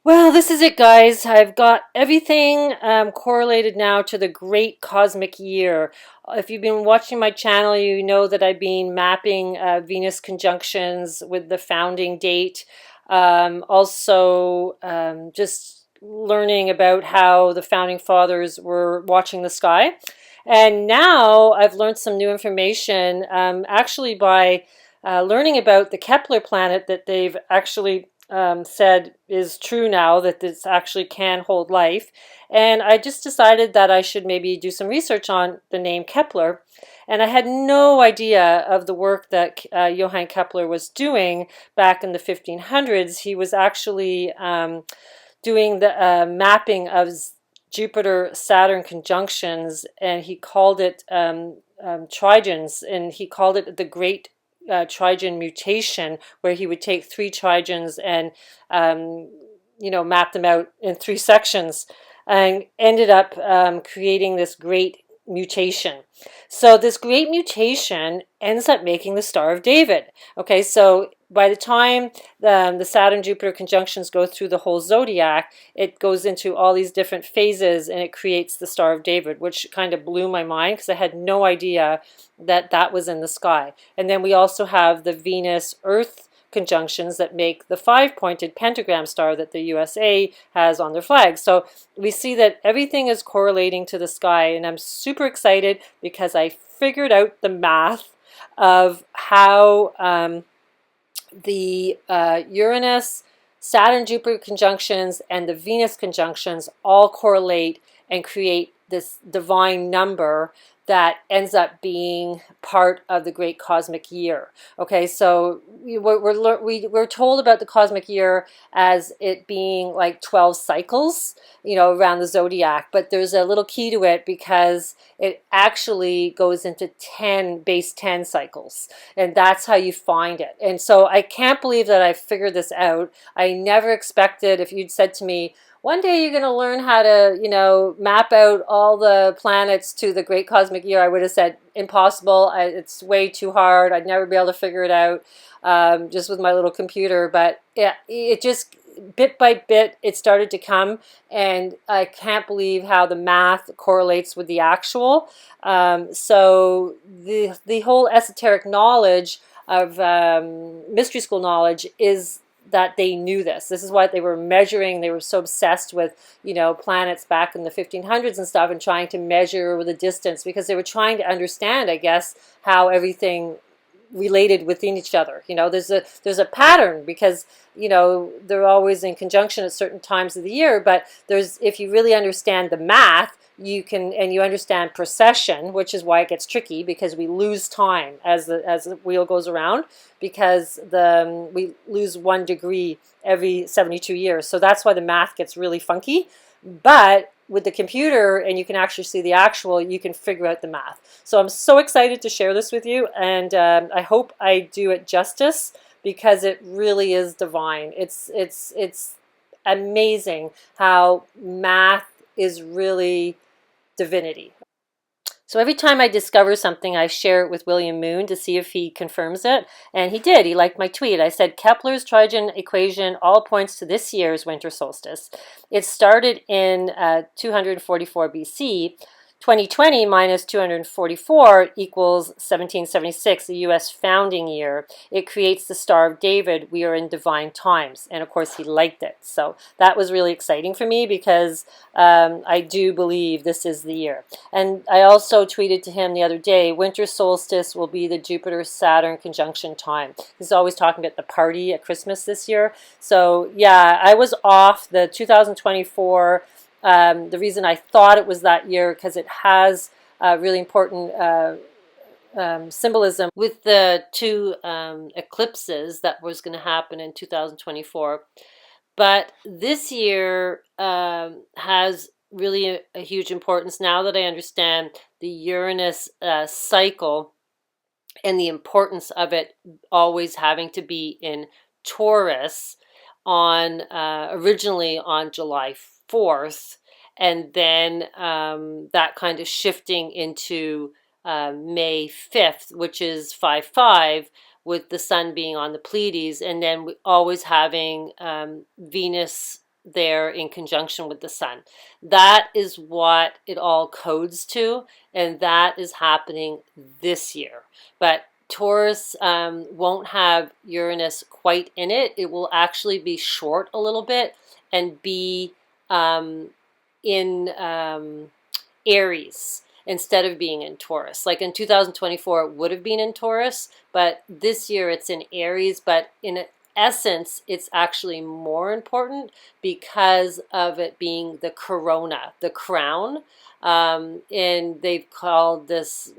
Well, this is it, guys. I've got everything correlated now to the great cosmic year. If you've been watching my channel, you know that I've been mapping Venus conjunctions with the founding date. Also, just learning about how the founding fathers were watching the sky. And now I've learned some new information, actually by learning about the Kepler planet that they've actually said is true now, that this actually can hold life. And I just decided that I should maybe do some research on the name Kepler. And I had no idea of the work that Johannes Kepler was doing back in the 1500s. He was actually doing the mapping of Jupiter-Saturn conjunctions, and he called it Trigons, and he called it the Great Trigon mutation, where he would take three Trigons and map them out in three sections, and ended up creating this great mutation. So this great mutation ends up making the Star of David. Okay, so by the time the Saturn-Jupiter conjunctions go through the whole zodiac, it goes into all these different phases and it creates the Star of David, which kind of blew my mind because I had no idea that that was in the sky. And then we also have the Venus-Earth conjunctions that make the five-pointed pentagram star that the USA has on their flag. So we see that everything is correlating to the sky, and I'm super excited because I figured out the math of how the Uranus, Saturn, Jupiter conjunctions and the Venus conjunctions all correlate and create this divine number that ends up being part of the great cosmic year. Okay, so we're told about the cosmic year as it being like 12 cycles, around the zodiac, but there's a little key to it because it actually goes into 10 base 10 cycles, and that's how you find it. And so I can't believe that I figured this out. I never expected, if you'd said to me, one day you're going to learn how to, map out all the planets to the great cosmic year, I would have said, impossible. It's way too hard. I'd never be able to figure it out just with my little computer. But yeah, it just, bit by bit, it started to come. And I can't believe how the math correlates with the actual. So the whole esoteric knowledge of mystery school knowledge is that they knew this. This is what they were measuring. They were so obsessed with, planets back in the 1500s and stuff, and trying to measure the distance because they were trying to understand, I guess, how everything related within each other. There's a pattern because, they're always in conjunction at certain times of the year, but if you really understand the math, you understand precession, which is why it gets tricky because we lose time as the wheel goes around, because we lose 1 degree every 72 years. So that's why the math gets really funky. But with the computer, and you can actually see the actual, you can figure out the math. So I'm so excited to share this with you, and I hope I do it justice because it really is divine. It's amazing how math is really divinity. So every time I discover something, I share it with William Moon to see if he confirms it. And he did. He liked my tweet. I said, Kepler's Trigon equation all points to this year's winter solstice. It started in 244 BC. 2020 minus 244 equals 1776, the U.S. founding year. It creates the Star of David. We are in divine times. And of course, he liked it. So that was really exciting for me because I do believe this is the year. And I also tweeted to him the other day, winter solstice will be the Jupiter-Saturn conjunction time. He's always talking about the party at Christmas this year. So yeah, I was off. The 2024, the reason I thought it was that year because it has really important symbolism with the two eclipses that was going to happen in 2024. But this year has really a huge importance now that I understand the Uranus cycle and the importance of it always having to be in Taurus on originally on July 4th, and then that kind of shifting into May 5th, which is 5/5, with the sun being on the Pleiades, and then always having Venus there in conjunction with the sun. That is what it all codes to, and that is happening this year. But Taurus won't have Uranus quite in it. It will actually be short a little bit and be in Aries instead of being in Taurus. Like in 2024, it would have been in Taurus, but this year it's in Aries. But in essence, it's actually more important because of it being the corona, the crown. And they've called this,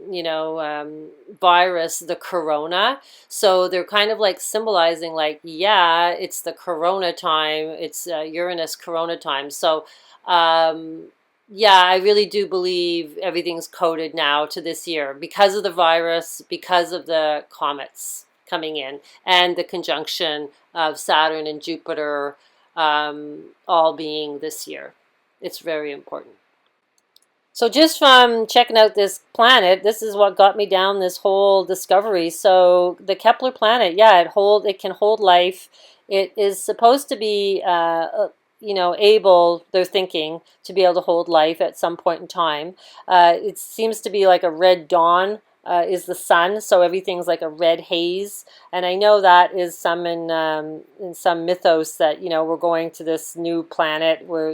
virus the corona. So they're kind of like symbolizing, like, yeah, it's the corona time. It's Uranus corona time. So, yeah, I really do believe everything's coded now to this year because of the virus, because of the comets coming in, and the conjunction of Saturn and Jupiter all being this year. It's very important. So just from checking out this planet, this is what got me down this whole discovery. So the Kepler planet, yeah, it can hold life. It is supposed to be, able, they're thinking, to be able to hold life at some point in time. It seems to be like a red dawn. Is the sun, so everything's like a red haze, and I know that is some in some mythos that we're going to this new planet where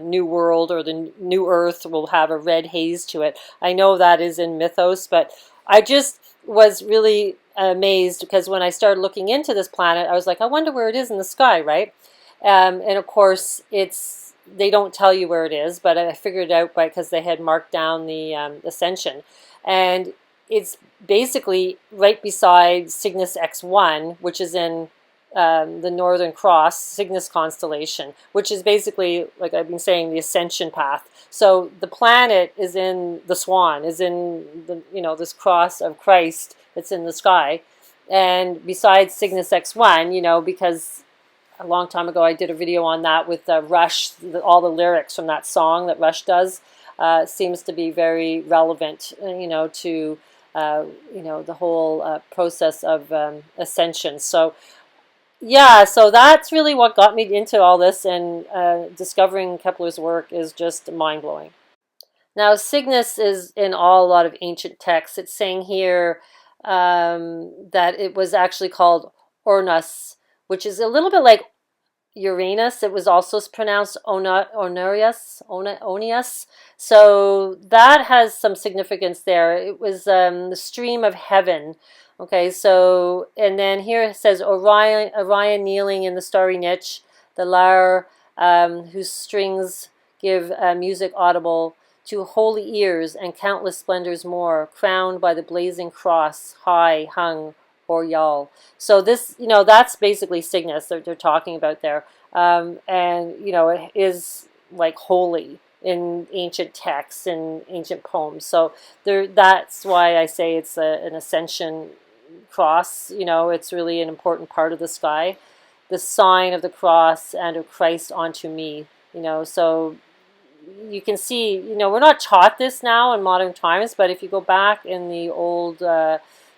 new world or the new Earth will have a red haze to it. I know that is in mythos, but I just was really amazed because when I started looking into this planet, I was like, I wonder where it is in the sky, right? And of course, they don't tell you where it is, but I figured it out because they had marked down the Ascension. And it's basically right beside Cygnus X1, which is in the Northern Cross, Cygnus constellation, which is basically, like I've been saying, the Ascension path. So the planet is in the Swan, is in the, this cross of Christ that's in the sky. And besides Cygnus X1, because a long time ago I did a video on that with Rush, all the lyrics from that song that Rush does. Seems to be very relevant, to the whole process of ascension. So, yeah, so that's really what got me into all this, and discovering Kepler's work is just mind-blowing. Now, Cygnus is in a lot of ancient texts. It's saying here that it was actually called Ornus, which is a little bit like Uranus. It was also pronounced Onius. So that has some significance there. It was the stream of heaven. Okay, so, and then here it says Orion kneeling in the starry niche, the lyre whose strings give music audible to holy ears and countless splendors more, crowned by the blazing cross, high hung Boreal. So this, that's basically Cygnus that they're talking about there. And, it is like holy in ancient texts and ancient poems. So that's why I say it's an ascension cross. It's really an important part of the sky. The sign of the cross and of Christ onto me, so you can see, we're not taught this now in modern times, but if you go back in the old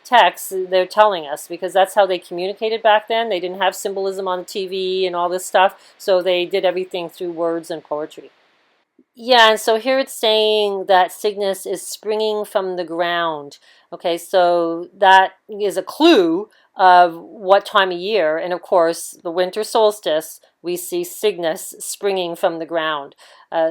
texts, they're telling us, because that's how they communicated back then. They didn't have symbolism on the TV and all this stuff, so they did everything through words and poetry. Yeah, and so here it's saying that Cygnus is springing from the ground. Okay, so that is a clue of what time of year. And of course, the winter solstice, we see Cygnus springing from the ground.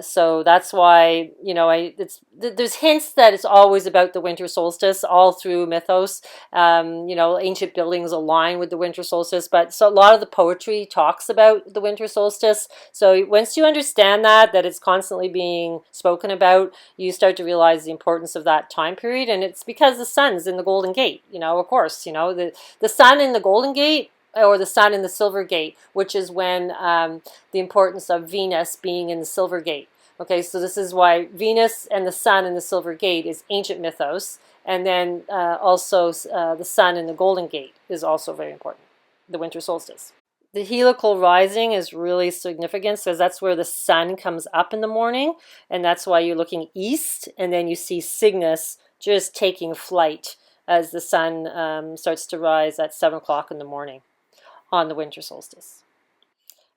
So that's why, there's hints that it's always about the winter solstice all through mythos. Ancient buildings align with the winter solstice, but so a lot of the poetry talks about the winter solstice. So once you understand that it's constantly being spoken about, you start to realize the importance of that time period. And it's because the sun's in the Golden Gate, of course, the sun in the Golden Gate, or the sun in the Silver Gate, which is when the importance of Venus being in the Silver Gate. Okay, so this is why Venus and the sun in the Silver Gate is ancient mythos, and then also the sun in the Golden Gate is also very important, the winter solstice. The heliacal rising is really significant because that's where the sun comes up in the morning, and that's why you're looking east, and then you see Cygnus just taking flight as the sun starts to rise at 7 o'clock in the morning on the winter solstice.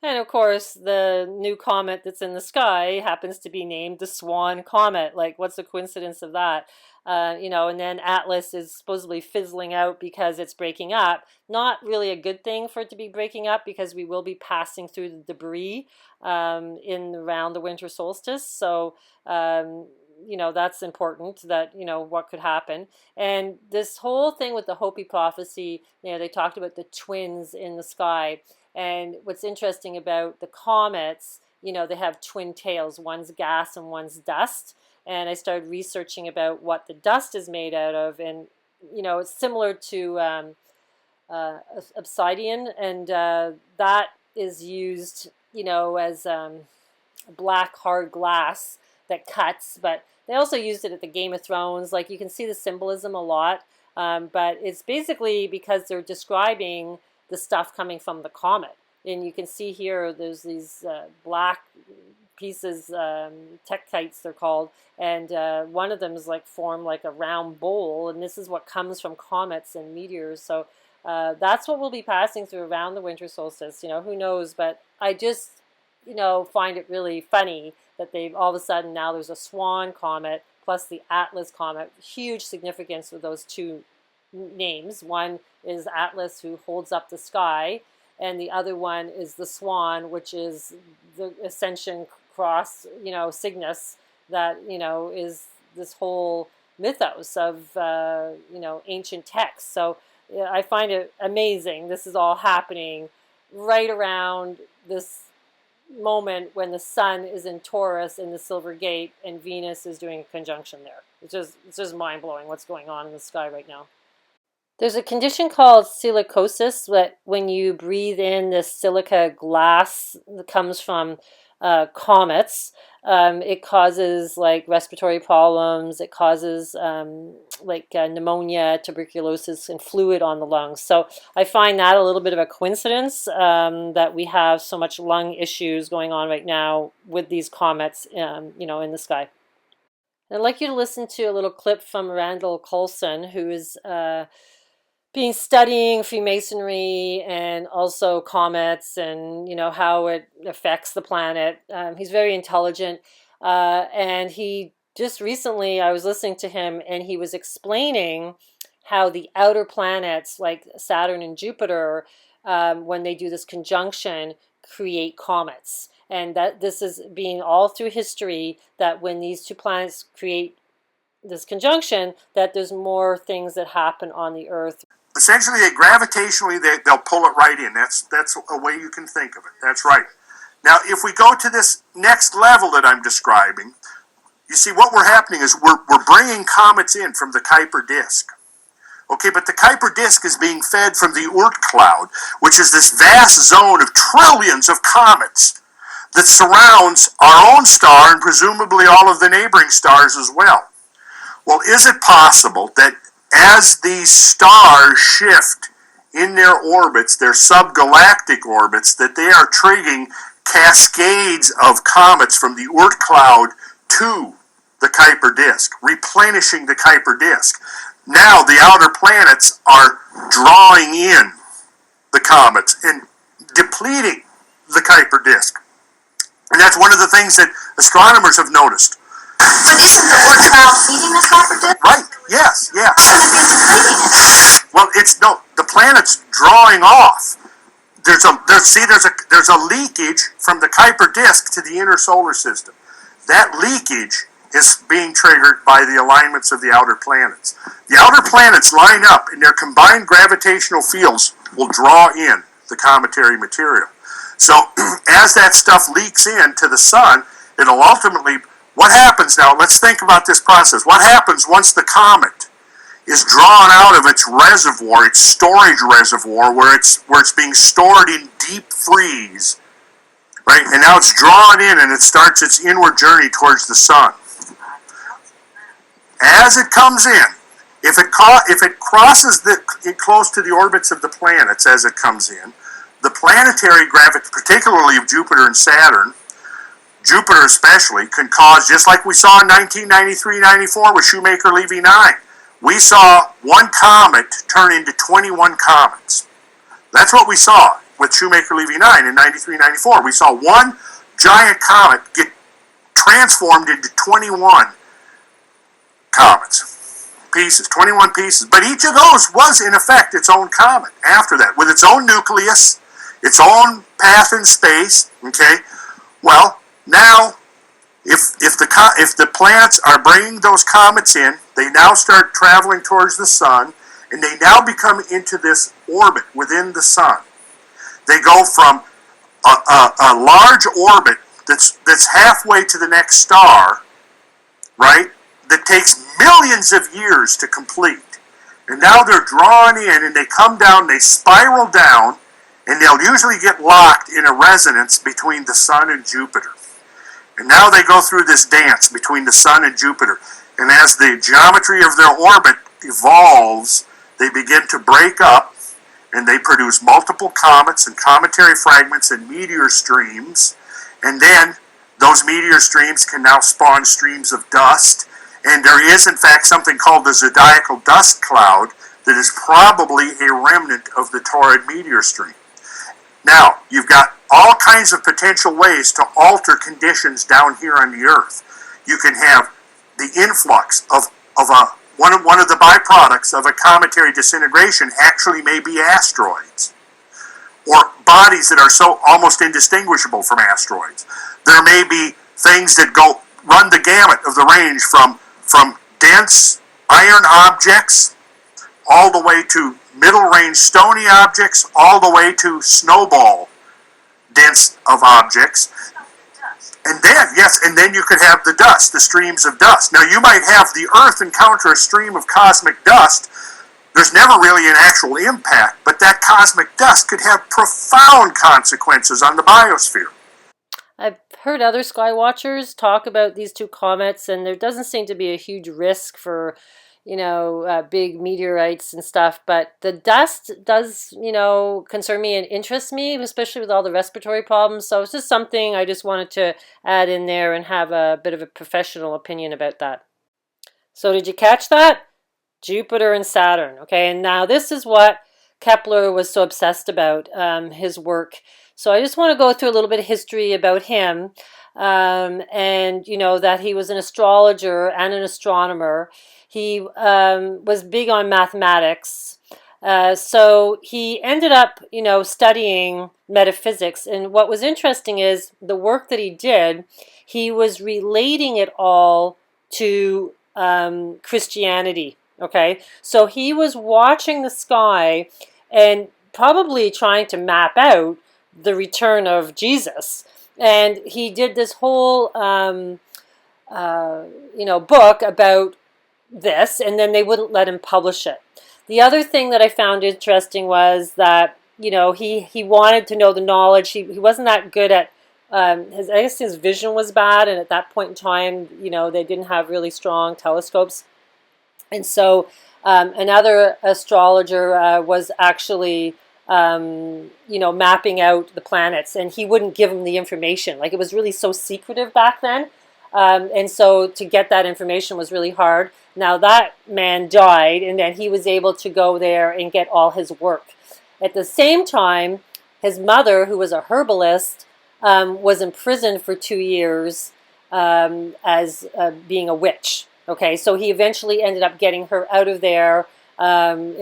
And of course, the new comet that's in the sky happens to be named the Swan Comet. Like, what's the coincidence of that? And then Atlas is supposedly fizzling out because it's breaking up. Not really a good thing for it to be breaking up because we will be passing through the debris in around the winter solstice. So, that's important that, what could happen. And this whole thing with the Hopi prophecy, they talked about the twins in the sky. And what's interesting about the comets, they have twin tails. One's gas and one's dust. And I started researching about what the dust is made out of. And, it's similar to obsidian. And that is used, as black hard glass that cuts. But they also used it at the Game of Thrones. Like, you can see the symbolism a lot. But it's basically because they're describing the stuff coming from the comet. And you can see here there's these black pieces, tektites they're called, and one of them is formed like a round bowl, and this is what comes from comets and meteors. So that's what we'll be passing through around the winter solstice. Who knows? But I just, find it really funny that they've all of a sudden now there's a Swan Comet plus the Atlas Comet. Huge significance with those two names. One is Atlas, who holds up the sky, and the other one is the Swan, which is the Ascension cross, Cygnus, that, is this whole mythos of, ancient texts. So I find it amazing. This is all happening right around this moment when the sun is in Taurus in the Silver Gate and Venus is doing a conjunction there. It's just mind-blowing what's going on in the sky right now. There's a condition called silicosis that when you breathe in this silica glass that comes from comets, it causes respiratory problems. It causes pneumonia, tuberculosis, and fluid on the lungs. So I find that a little bit of a coincidence that we have so much lung issues going on right now with these comets, in the sky. I'd like you to listen to a little clip from Randall Coulson, who is been studying Freemasonry and also comets and how it affects the planet. He's very intelligent, and he just recently, I was listening to him, and he was explaining how the outer planets like Saturn and Jupiter, when they do this conjunction, create comets, and that this is being all through history, that when these two planets create this conjunction, that there's more things that happen on the Earth. Essentially, gravitationally, they'll pull it right in. That's a way you can think of it. That's right. Now, if we go to this next level that I'm describing, you see what we're happening is we're bringing comets in from the Kuiper disk. Okay, but the Kuiper disk is being fed from the Oort cloud, which is this vast zone of trillions of comets that surrounds our own star and presumably all of the neighboring stars as well. Well, is it possible that as these stars shift in their orbits, their subgalactic orbits, that they are triggering cascades of comets from the Oort cloud to the Kuiper disk, replenishing the Kuiper disk? Now the outer planets are drawing in the comets and depleting the Kuiper disk. And that's one of the things that astronomers have noticed. But isn't the Oort cloud feeding the Kuiper disk? Right, yes. Shouldn't it be depleting it? Well, the planet's drawing off. There's a leakage from the Kuiper disk to the inner solar system. That leakage is being triggered by the alignments of the outer planets. The outer planets line up, and their combined gravitational fields will draw in the cometary material. So as that stuff leaks into the sun, it'll ultimately... What happens now? Let's think about this process. What happens once the comet is drawn out of its reservoir, its storage reservoir, where it's being stored in deep freeze, right? And now it's drawn in, and it starts its inward journey towards the sun. As it comes in, if it crosses close to the orbits of the planets as it comes in, the planetary gravity, particularly of Jupiter and Saturn, Jupiter especially, can cause, just like we saw in 1993-94 with Shoemaker-Levy 9, we saw one comet turn into 21 comets. That's what we saw with Shoemaker Levy 9 in 93, 94. We saw one giant comet get transformed into 21 comets, pieces, 21 pieces. But each of those was, in effect, its own comet after that, with its own nucleus, its own path in space, okay? Well, now, if the planets are bringing those comets in, they now start traveling towards the sun, and they now become into this orbit within the sun. They go from a large orbit that's halfway to the next star, right, that takes millions of years to complete. And now they're drawn in, and they come down, they spiral down, and they'll usually get locked in a resonance between the sun and Jupiter. And now they go through this dance between the sun and Jupiter. And as the geometry of their orbit evolves, they begin to break up, and they produce multiple comets and cometary fragments and meteor streams. And then those meteor streams can now spawn streams of dust. And there is, in fact, something called the zodiacal dust cloud that is probably a remnant of the Taurid meteor stream. Now, you've got all kinds of potential ways to alter conditions down here on the Earth. You can have the influx of one of the byproducts of a cometary disintegration actually may be asteroids, or bodies that are so almost indistinguishable from asteroids. There may be things that run the gamut of the range from dense iron objects all the way to middle-range stony objects, all the way to snowball dense of objects. And then, yes, and then you could have the dust, the streams of dust. Now, you might have the Earth encounter a stream of cosmic dust. There's never really an actual impact, but that cosmic dust could have profound consequences on the biosphere. I've heard other sky watchers talk about these two comets, and there doesn't seem to be a huge risk for, big meteorites and stuff, but the dust does, concern me and interest me, especially with all the respiratory problems. So it's just something I just wanted to add in there and have a bit of a professional opinion about that. So did you catch that? Jupiter and Saturn. Okay, and now this is what Kepler was so obsessed about, his work. So I just want to go through a little bit of history about him, and that he was an astrologer and an astronomer. He was big on mathematics, so he ended up, studying metaphysics. And what was interesting is the work that he did, he was relating it all to Christianity. Okay, so he was watching the sky and probably trying to map out the return of Jesus. And he did this whole, book about this, and then they wouldn't let him publish it. The other thing that I found interesting was that, he wanted to know the knowledge. He wasn't that good at, his vision was bad, and at that point in time, they didn't have really strong telescopes. And so another astrologer was actually mapping out the planets, and he wouldn't give him the information. Like, it was really so secretive back then. And so to get that information was really hard. Now that man died, and then he was able to go there and get all his work. At the same time, his mother, who was a herbalist, was imprisoned for 2 years as being a witch. Okay, so he eventually ended up getting her out of there. And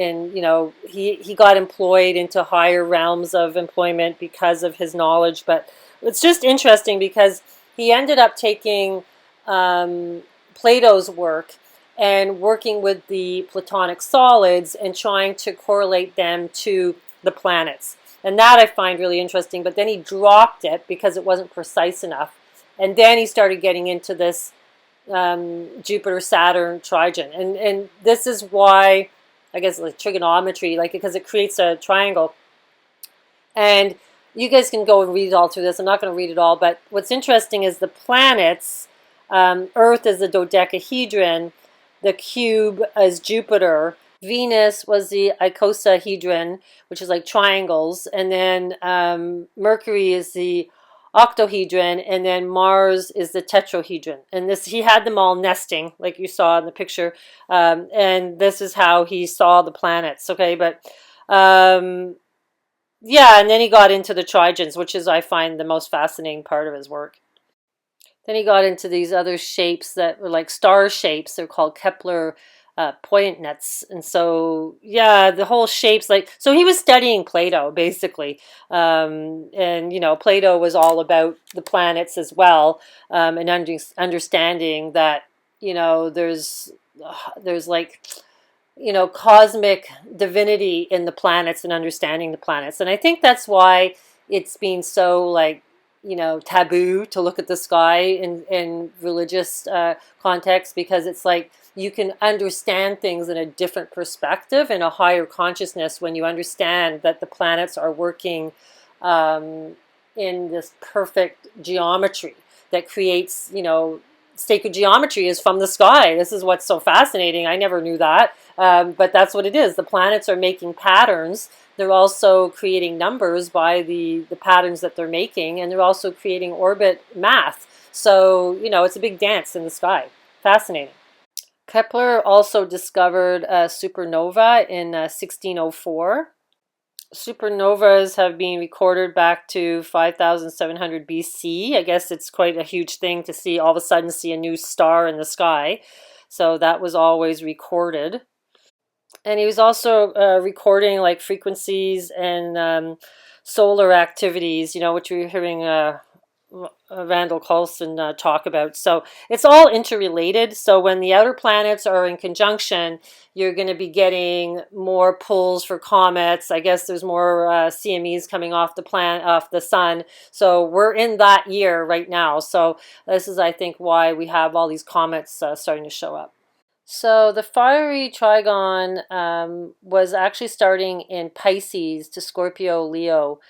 he got employed into higher realms of employment because of his knowledge. But it's just interesting because he ended up taking Plato's work and working with the Platonic solids and trying to correlate them to the planets. And that I find really interesting. But then he dropped it because it wasn't precise enough. And then he started getting into this Jupiter, Saturn, Trigon. And this is why, I guess, like trigonometry, because it creates a triangle. And you guys can go and read all through this. I'm not going to read it all, but what's interesting is the planets. Earth is the dodecahedron. The cube is Jupiter. Venus was the icosahedron, which is like triangles. And then Mercury is the octohedron, and then Mars is the tetrahedron. And this, he had them all nesting, like you saw in the picture. And this is how he saw the planets. Okay, but yeah, and then he got into the Trigons, which is, I find, the most fascinating part of his work. Then he got into these other shapes that were like star shapes. They're called Kepler point nets. And so, yeah, the whole shapes, like, so he was studying Plato, basically. And, you know, Plato was all about the planets as well, and understanding that, you know, there's like, you know, cosmic divinity in the planets and understanding the planets. And I think that's why it's been so, like, you know, taboo to look at the sky in religious context, because it's like you can understand things in a different perspective and a higher consciousness when you understand that the planets are working in this perfect geometry that creates, you know, sacred geometry is from the sky. This is what's so fascinating. I never knew that, but that's what it is. The planets are making patterns. They're also creating numbers by the patterns that they're making, and they're also creating orbit math. So, you know, it's a big dance in the sky. Fascinating. Kepler also discovered supernova in 1604. Supernovas have been recorded back to 5700 BC. I guess it's quite a huge thing to see all of a sudden see a new star in the sky. So that was always recorded. And he was also recording like frequencies and solar activities, you know, which we were hearing Randall Carlson talk about. So it's all interrelated. So when the outer planets are in conjunction, you're going to be getting more pulls for comets. I guess there's more CMEs coming off the sun. So we're in that year right now. So this is, I think, why we have all these comets starting to show up. So the fiery trigon was actually starting in Pisces to Scorpio, Leo.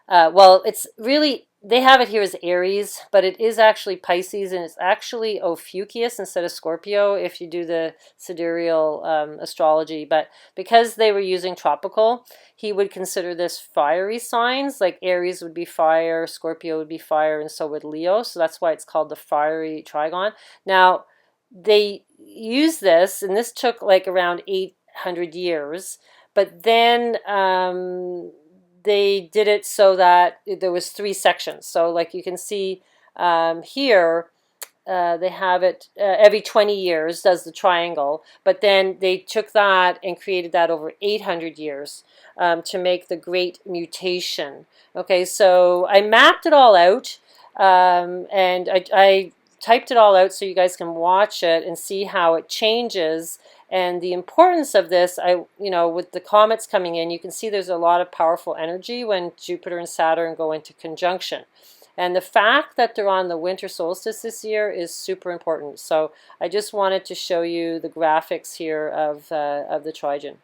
Well, it's really, they have it here as Aries, but it is actually Pisces, and it's actually Ophiuchus instead of Scorpio if you do the sidereal astrology. But because they were using tropical, he would consider this fiery signs. Like Aries would be fire, Scorpio would be fire, and so would Leo. So that's why it's called the fiery trigon. Now, they used this, and this took like around 800 years, but then they did it so that there was 3 sections. So like you can see here, they have it every 20 years does the triangle, but then they took that and created that over 800 years to make the great mutation. Okay, so I mapped it all out, and I typed it all out so you guys can watch it and see how it changes. And the importance of this, you know, with the comets coming in, you can see there's a lot of powerful energy when Jupiter and Saturn go into conjunction. And the fact that they're on the winter solstice this year is super important. So I just wanted to show you the graphics here of the Trigon.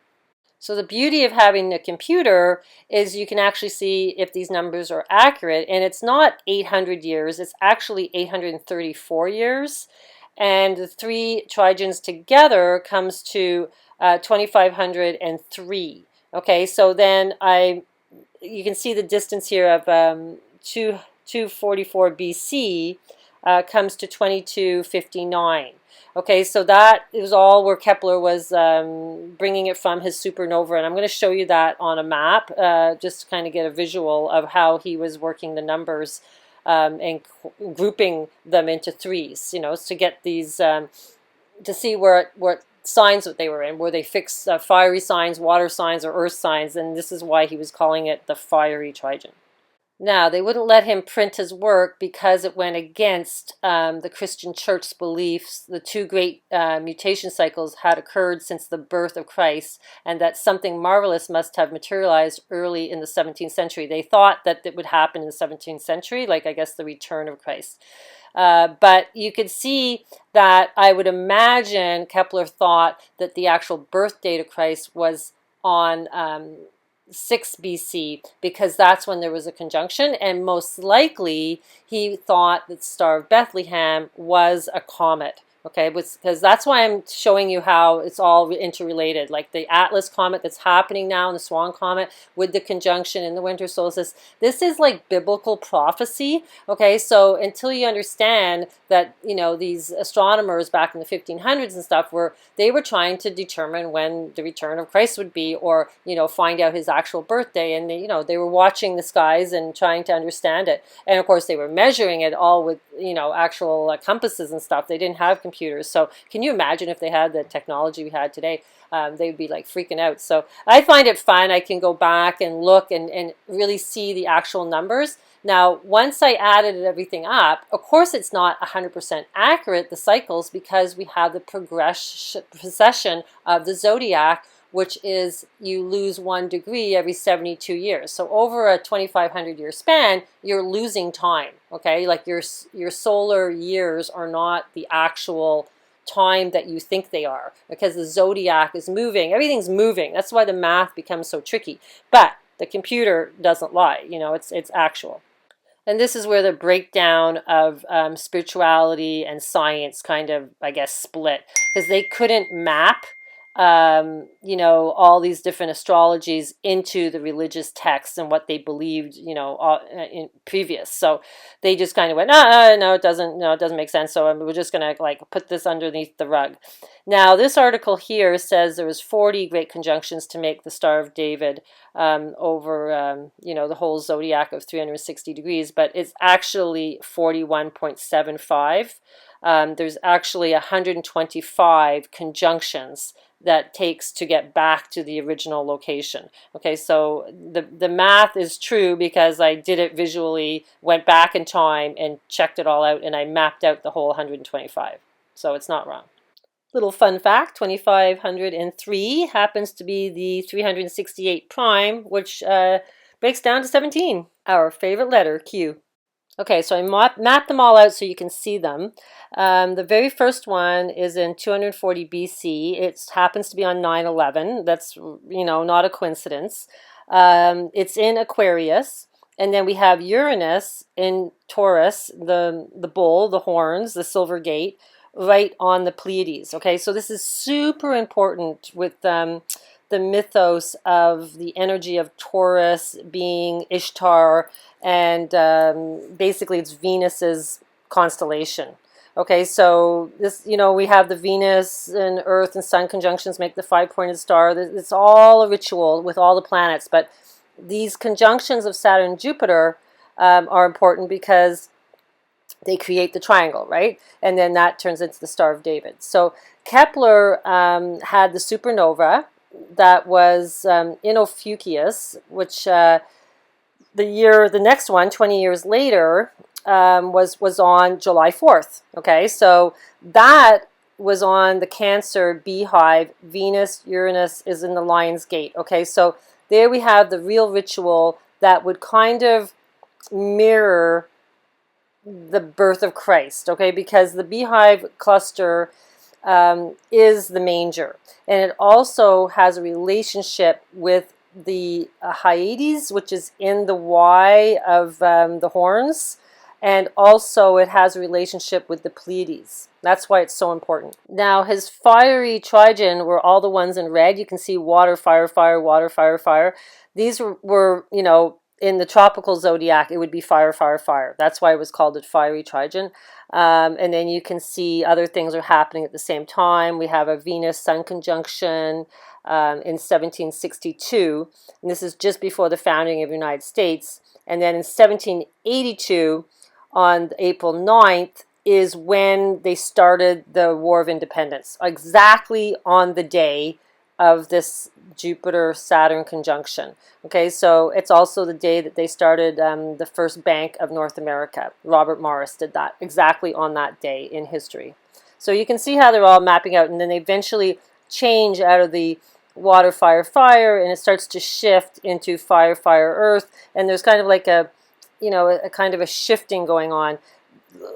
So the beauty of having a computer is you can actually see if these numbers are accurate. And it's not 800 years, it's actually 834 years. And the 3 Trigons together comes to 2503. Okay, so then you can see the distance here of 244 BC comes to 2259. Okay, so that is all where Kepler was bringing it from, his supernova. And I'm going to show you that on a map just to kind of get a visual of how he was working the numbers and grouping them into 3s, you know, to get these, to see what signs that they were in. Were they fixed fiery signs, water signs, or earth signs? And this is why he was calling it the fiery Trigon. Now, they wouldn't let him print his work because it went against the Christian church's beliefs. The 2 great mutation cycles had occurred since the birth of Christ, and that something marvelous must have materialized early in the 17th century. They thought that it would happen in the 17th century, like I guess the return of Christ. But you could see that I would imagine Kepler thought that the actual birth date of Christ was on 6 BC, because that's when there was a conjunction, and most likely he thought that the Star of Bethlehem was a comet. Okay, because that's why I'm showing you how it's all interrelated. Like the Atlas comet that's happening now, and the Swan comet with the conjunction in the winter solstice. This is like biblical prophecy. Okay, so until you understand that, you know, these astronomers back in the 1500s and stuff they were trying to determine when the return of Christ would be, or, you know, find out his actual birthday, and you know, they were watching the skies and trying to understand it. And of course, they were measuring it all with, you know, actual compasses and stuff. They didn't have computers. So can you imagine if they had the technology we had today? They'd be like freaking out. So I find it fun. I can go back and look and really see the actual numbers. Now, once I added everything up, of course it's not 100% accurate, the cycles, because we have the precession of the zodiac, which is you lose 1 degree every 72 years. So over a 2,500 year span, you're losing time, okay? Like your solar years are not the actual time that you think they are, because the zodiac is moving. Everything's moving. That's why the math becomes so tricky. But the computer doesn't lie, you know, it's actual. And this is where the breakdown of spirituality and science kind of, I guess, split, because they couldn't map, you know, all these different astrologies into the religious texts and what they believed, you know, in previous. So they just kind of went, no, it doesn't make sense. So we're just going to like put this underneath the rug. Now, this article here says there was 40 great conjunctions to make the Star of David over, you know, the whole zodiac of 360 degrees, but it's actually 41.75. There's actually 125 conjunctions that takes to get back to the original location. Okay, so the math is true because I did it visually, went back in time and checked it all out, and I mapped out the whole 125. So it's not wrong. Little fun fact, 2503 happens to be the 368 prime, which breaks down to 17, our favorite letter, Q. Okay, so I mapped them all out so you can see them. The very first one is in 240 BC. It happens to be on 9/11. That's, you know, not a coincidence. It's in Aquarius. And then we have Uranus in Taurus, the bull, the horns, the silver gate, right on the Pleiades. Okay, so this is super important with the mythos of the energy of Taurus being Ishtar, and basically it's Venus's constellation. Okay, so this, you know, we have the Venus and Earth and Sun conjunctions make the 5-pointed star. It's all a ritual with all the planets, but these conjunctions of Saturn and Jupiter are important because they create the triangle, right? And then that turns into the Star of David. So Kepler had the supernova that was in Ophiuchus, which the next one, 20 years later, was on July 4th. Okay, so that was on the Cancer beehive. Venus, Uranus is in the Lion's Gate. Okay, so there we have the real ritual that would kind of mirror the birth of Christ, okay, because the beehive cluster is the manger, and it also has a relationship with the Hyades, which is in the Y of the horns, and also it has a relationship with the Pleiades. That's why it's so important. Now, his fiery Trigon were all the ones in red. You can see water, fire, fire, water, fire, fire. These were, you know, in the tropical zodiac, it would be fire, fire, fire. That's why it was called a fiery Trigon. And then you can see other things are happening at the same time. We have a Venus-Sun conjunction in 1762. And this is just before the founding of the United States. And then in 1782, on April 9th, is when they started the War of Independence, exactly on the day of this Jupiter-Saturn conjunction. Okay, so it's also the day that they started the first Bank of North America. Robert Morris did that exactly on that day in history. So you can see how they're all mapping out, and then they eventually change out of the water, fire, fire, and it starts to shift into fire, fire, earth, and there's kind of like a, you know, a kind of a shifting going on.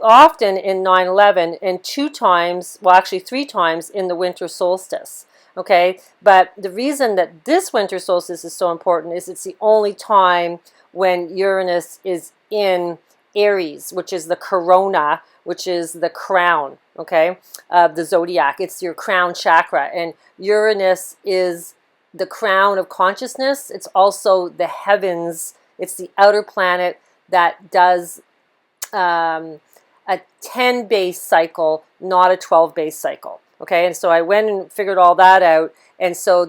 Often in 9/11, and 2 times, well actually 3 times in the winter solstice. Okay, but the reason that this winter solstice is so important is it's the only time when Uranus is in Aries, which is the corona, which is the crown, okay, of the zodiac. It's your crown chakra. And Uranus is the crown of consciousness. It's also the heavens. It's the outer planet that does a 10-base cycle, not a 12-base cycle. Okay, and so I went and figured all that out. And so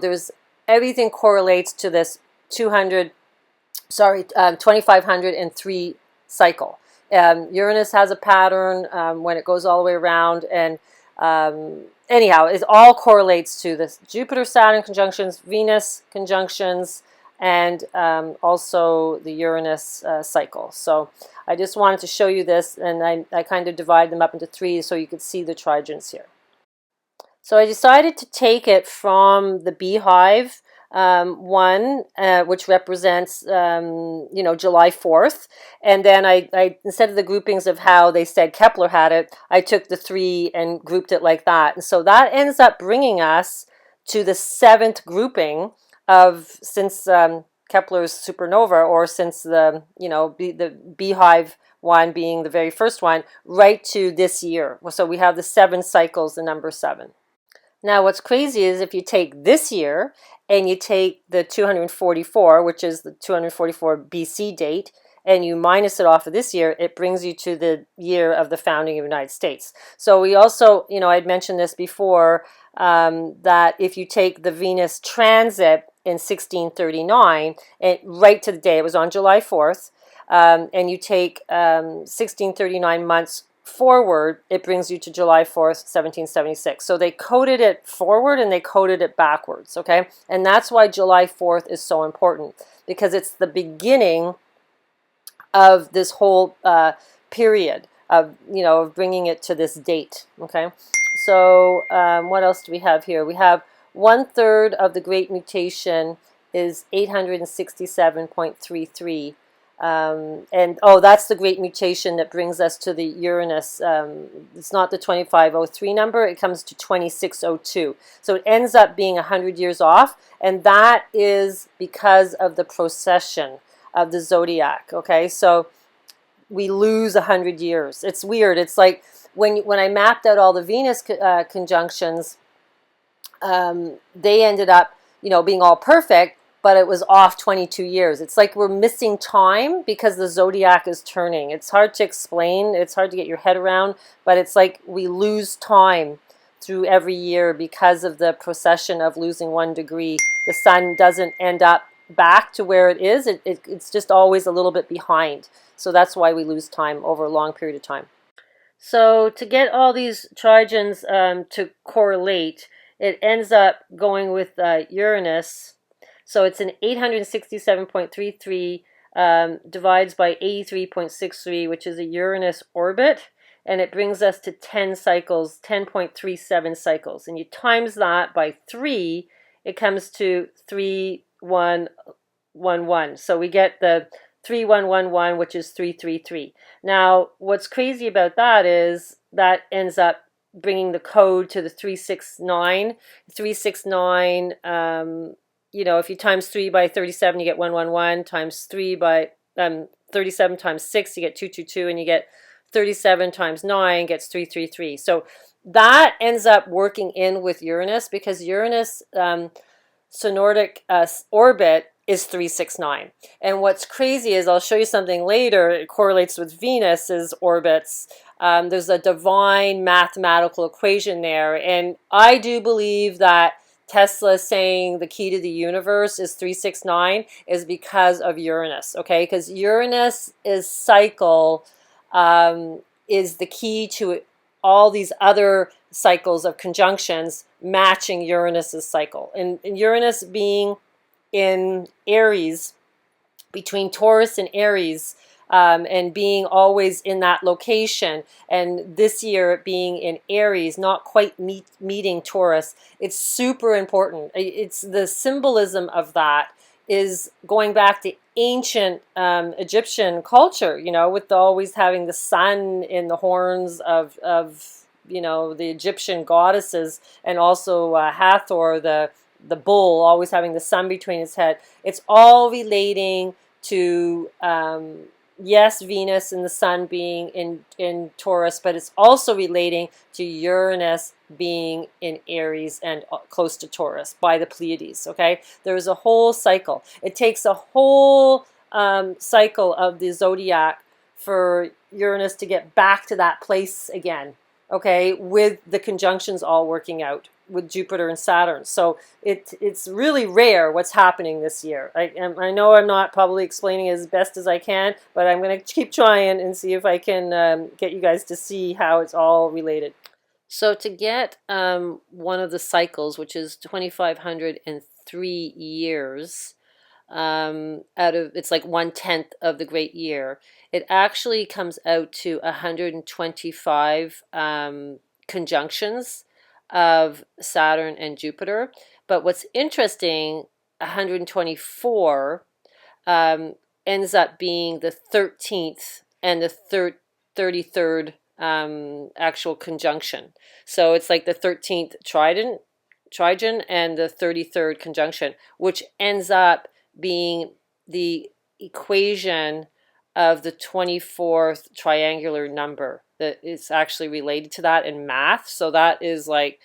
everything correlates to this 2503 cycle. Uranus has a pattern when it goes all the way around, and anyhow, it all correlates to this Jupiter-Saturn conjunctions, Venus conjunctions, and also the Uranus cycle. So I just wanted to show you this, and I kind of divide them up into three so you could see the trigens here. So I decided to take it from the beehive one, which represents, July 4th. And then I instead of the groupings of how they said Kepler had it, I took the three and grouped it like that. And so that ends up bringing us to the 7th grouping since Kepler's supernova, or since the beehive one being the very first one, right to this year. So we have the 7 cycles, the number 7. Now, what's crazy is if you take this year and you take the 244, which is the 244 BC date, and you minus it off of this year, it brings you to the year of the founding of the United States. So we also, I'd mentioned this before, that if you take the Venus transit in 1639, and right to the day, it was on July 4th, and you take 1639 months forward, it brings you to July 4th, 1776. So they coded it forward and they coded it backwards, okay? And that's why July 4th is so important, because it's the beginning of this whole period of, of bringing it to this date, okay? So what else do we have here? We have 1/3 of the Great Mutation is 867.33. That's the Great Mutation that brings us to the Uranus. It's not the 2503 number, it comes to 2602. So it ends up being 100 years off, and that is because of the precession of the zodiac, okay? So we lose 100 years. It's weird. It's like when I mapped out all the Venus conjunctions, they ended up, being all perfect, but it was off 22 years. It's like we're missing time because the zodiac is turning. It's hard to explain. It's hard to get your head around, but it's like we lose time through every year because of the precession of losing 1 degree. The sun doesn't end up back to where it is. It's just always a little bit behind. So that's why we lose time over a long period of time. So to get all these trigens to correlate, it ends up going with Uranus. So it's an 867.33 divides by 83.63, which is a Uranus orbit, and it brings us to 10 cycles, 10.37 cycles. And you times that by 3, it comes to 3111. So we get the 3111, which is 333. Now, what's crazy about that is that ends up bringing the code to the 369. 369, if you times 3 by 37, you get 111, times 3 by 37 times 6, you get 222, and you get 37 times 9 gets 333. So that ends up working in with Uranus, because Uranus synodic orbit is 369. And what's crazy is, I'll show you something later, it correlates with Venus's orbits. There's a divine mathematical equation there, and I do believe that Tesla saying the key to the universe is 369 is because of Uranus, okay? Because Uranus's cycle is the key to all these other cycles of conjunctions matching Uranus's cycle. And Uranus being in Aries, between Taurus and Aries, and being always in that location, and this year it being in Aries, not quite meeting Taurus, it's super important. It's the symbolism of that is going back to ancient Egyptian culture, with always having the sun in the horns of the Egyptian goddesses, and also Hathor, the bull, always having the sun between his head. It's all relating to yes, Venus and the Sun being in Taurus, but it's also relating to Uranus being in Aries and close to Taurus by the Pleiades. Okay, there's a whole cycle. It takes a whole cycle of the zodiac for Uranus to get back to that place again. Okay, with the conjunctions all working out with Jupiter and Saturn. So it's really rare what's happening this year. I know I'm not probably explaining as best as I can, but I'm going to keep trying and see if I can get you guys to see how it's all related. So to get one of the cycles, which is 2,503 years, out of, it's like 1/10 of the great year, it actually comes out to 125 conjunctions of Saturn and Jupiter. But what's interesting, 124 ends up being the 13th and the 33rd actual conjunction. So it's like the 13th Trigon and the 33rd conjunction, which ends up being the equation of the 24th triangular number. That is actually related to that in math. So that is like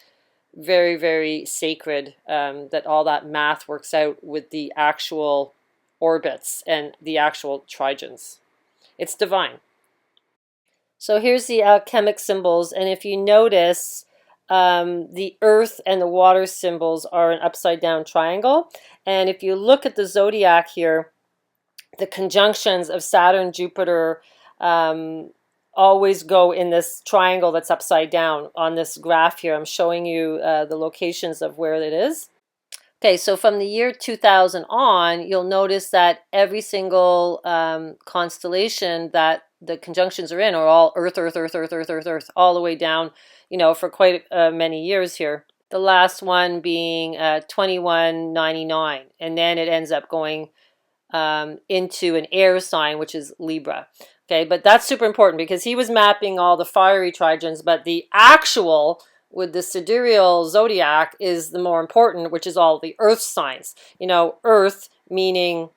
very, very sacred, that all that math works out with the actual orbits and the actual trigons. It's divine. So here's the alchemic symbols, and if you notice, the earth and the water symbols are an upside down triangle. And if you look at the zodiac here, the conjunctions of Saturn, Jupiter, always go in this triangle that's upside down. On this graph here, I'm showing you the locations of where it is. Okay, so from the year 2000 on, you'll notice that every single constellation that the conjunctions are in are all Earth, Earth, Earth, Earth, Earth, Earth, Earth, all the way down, you know, for quite many years here. The last one being 2199, and then it ends up going into an air sign, which is Libra. Okay, but that's super important because he was mapping all the fiery trigons, but the actual with the sidereal zodiac is the more important, which is all the earth signs. You know, earth meaning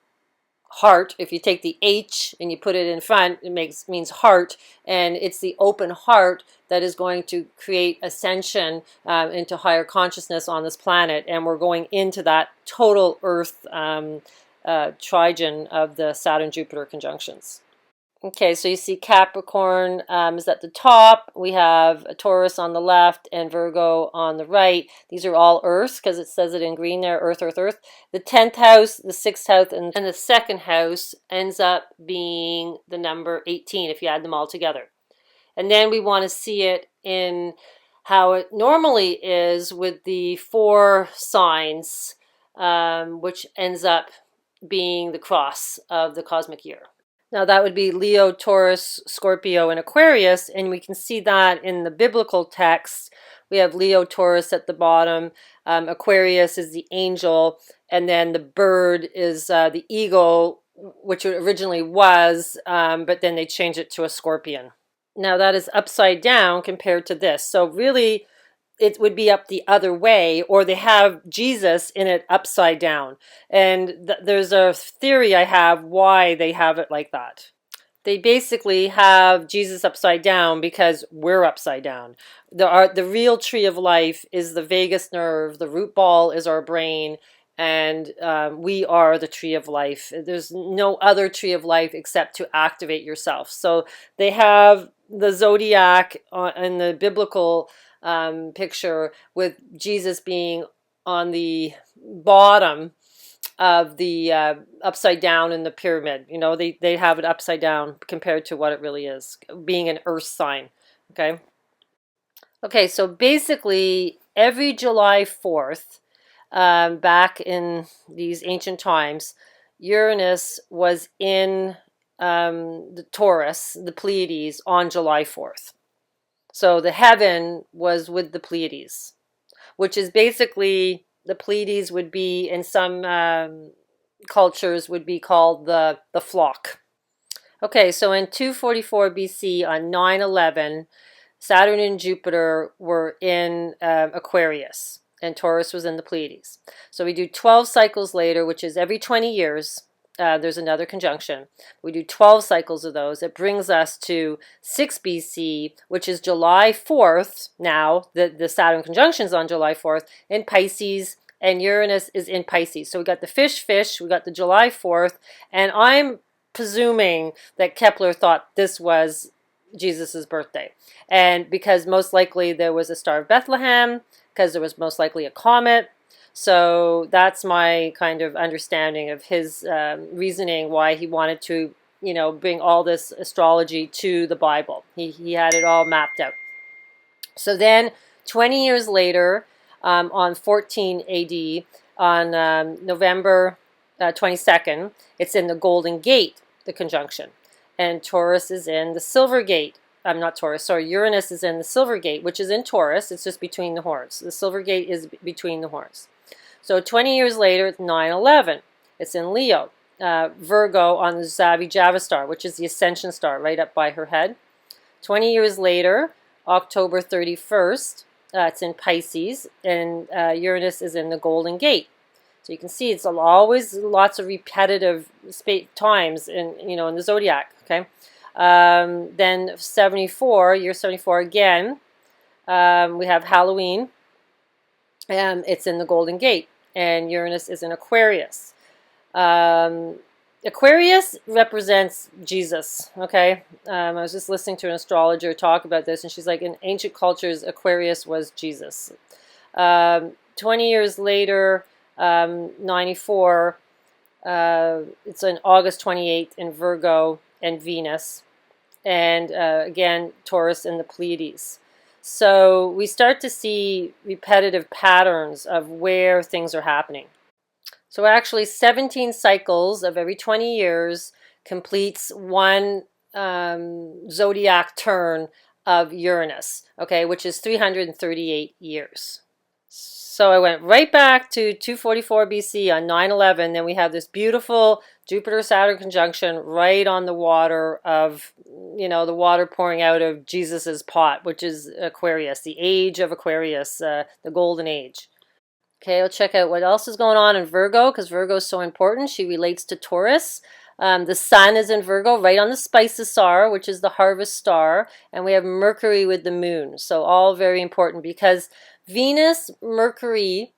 heart. If you take the H and you put it in front, it means heart, and it's the open heart that is going to create ascension into higher consciousness on this planet, and we're going into that total earth trigon of the Saturn-Jupiter conjunctions. Okay, so you see Capricorn is at the top. We have a Taurus on the left and Virgo on the right. These are all Earths because it says it in green there, Earth, Earth, Earth. The 10th house, the 6th house, and the second house ends up being the number 18 if you add them all together. And then we want to see it in how it normally is with the 4 signs, which ends up being the cross of the cosmic year. Now that would be Leo, Taurus, Scorpio, and Aquarius, and we can see that in the biblical text. We have Leo, Taurus at the bottom, Aquarius is the angel, and then the bird is the eagle, which it originally was, but then they changed it to a scorpion. Now that is upside down compared to this. So really, it would be up the other way, or they have Jesus in it upside down. And there's a theory I have why they have it like that. They basically have Jesus upside down because we're upside down. The real tree of life is the vagus nerve, the root ball is our brain, and we are the tree of life. There's no other tree of life except to activate yourself. So they have the zodiac in the biblical picture with Jesus being on the bottom of the upside down in the pyramid. You know, they have it upside down compared to what it really is, being an earth sign. Okay, so basically every July 4th, back in these ancient times, Uranus was in the Taurus, the Pleiades, on July 4th. So the heaven was with the Pleiades, which is basically, the Pleiades would be, in some cultures, would be called the flock. Okay, so in 244 BC on 9/11, Saturn and Jupiter were in Aquarius, and Taurus was in the Pleiades. So we do 12 cycles later, which is every 20 years. there's another conjunction. We do 12 cycles of those. It brings us to 6 BC, which is July 4th. Now, the Saturn conjunction is on July 4th in Pisces, and Uranus is in Pisces. So we got the fish, we got the July 4th, and I'm presuming that Kepler thought this was Jesus's birthday. And because most likely there was a Star of Bethlehem, because there was most likely a comet. So that's my kind of understanding of his reasoning why he wanted to, bring all this astrology to the Bible. He had it all mapped out. So then 20 years later, on 14 AD, on November 22nd, it's in the Golden Gate, the conjunction. And Taurus is in the Silver Gate. Uranus is in the Silver Gate, which is in Taurus. It's just between the horns. The Silver Gate is between the horns. So 20 years later, it's 9/11. It's in Leo. Virgo on the Java star, which is the Ascension star, right up by her head. 20 years later, October 31st, it's in Pisces, and Uranus is in the Golden Gate. So you can see it's always lots of repetitive times in the zodiac. Okay. Then 74, year 74 again, we have Halloween. It's in the Golden Gate, and Uranus is in Aquarius. Aquarius represents Jesus, okay? I was just listening to an astrologer talk about this, and she's like, in ancient cultures, Aquarius was Jesus. 20 years later, 94, it's on August 28th in Virgo and Venus, and again, Taurus in the Pleiades. So we start to see repetitive patterns of where things are happening. So actually 17 cycles of every 20 years completes one zodiac turn of Uranus, okay, which is 338 years. So I went right back to 244 BC on 9/11. Then we have this beautiful Jupiter-Saturn conjunction right on the water of, the water pouring out of Jesus's pot, which is Aquarius, the age of Aquarius, the golden age. Okay, we'll check out what else is going on in Virgo, because Virgo is so important. She relates to Taurus. The sun is in Virgo, right on the Spices star, which is the harvest star, and we have Mercury with the moon. So all very important, because Venus, Mercury,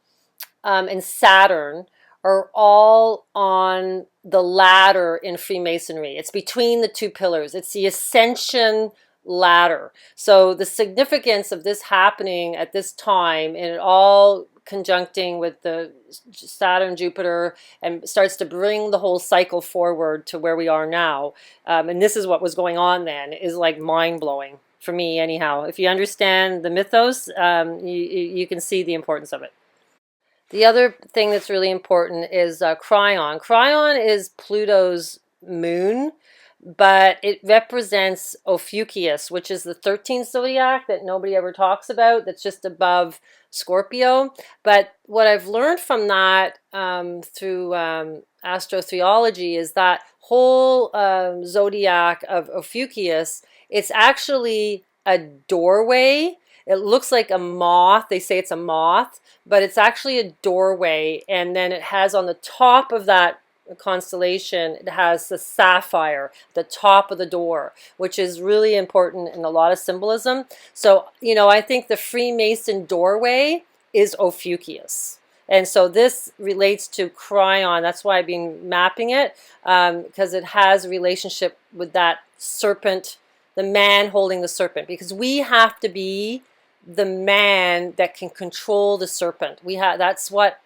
and Saturn are all on the ladder in Freemasonry. It's between the two pillars. It's the Ascension ladder. So the significance of this happening at this time, and it all conjuncting with the Saturn, Jupiter, and starts to bring the whole cycle forward to where we are now. And this is what was going on then, is like mind-blowing for me anyhow. If you understand the mythos, you can see the importance of it. The other thing that's really important is Trigon. Trigon is Pluto's moon, but it represents Ophiuchus, which is the 13th zodiac that nobody ever talks about, that's just above Scorpio. But what I've learned from that through astrotheology is that whole zodiac of Ophiuchus, it's actually a doorway. It looks like a moth. They say it's a moth, but it's actually a doorway. And then it has on the top of that constellation, it has the sapphire, the top of the door, which is really important in a lot of symbolism. So, I think the Freemason doorway is Ophiuchus. And so this relates to Trigon. That's why I've been mapping it, because it has a relationship with that serpent, the man holding the serpent, because we have to be the man that can control the serpent. That's what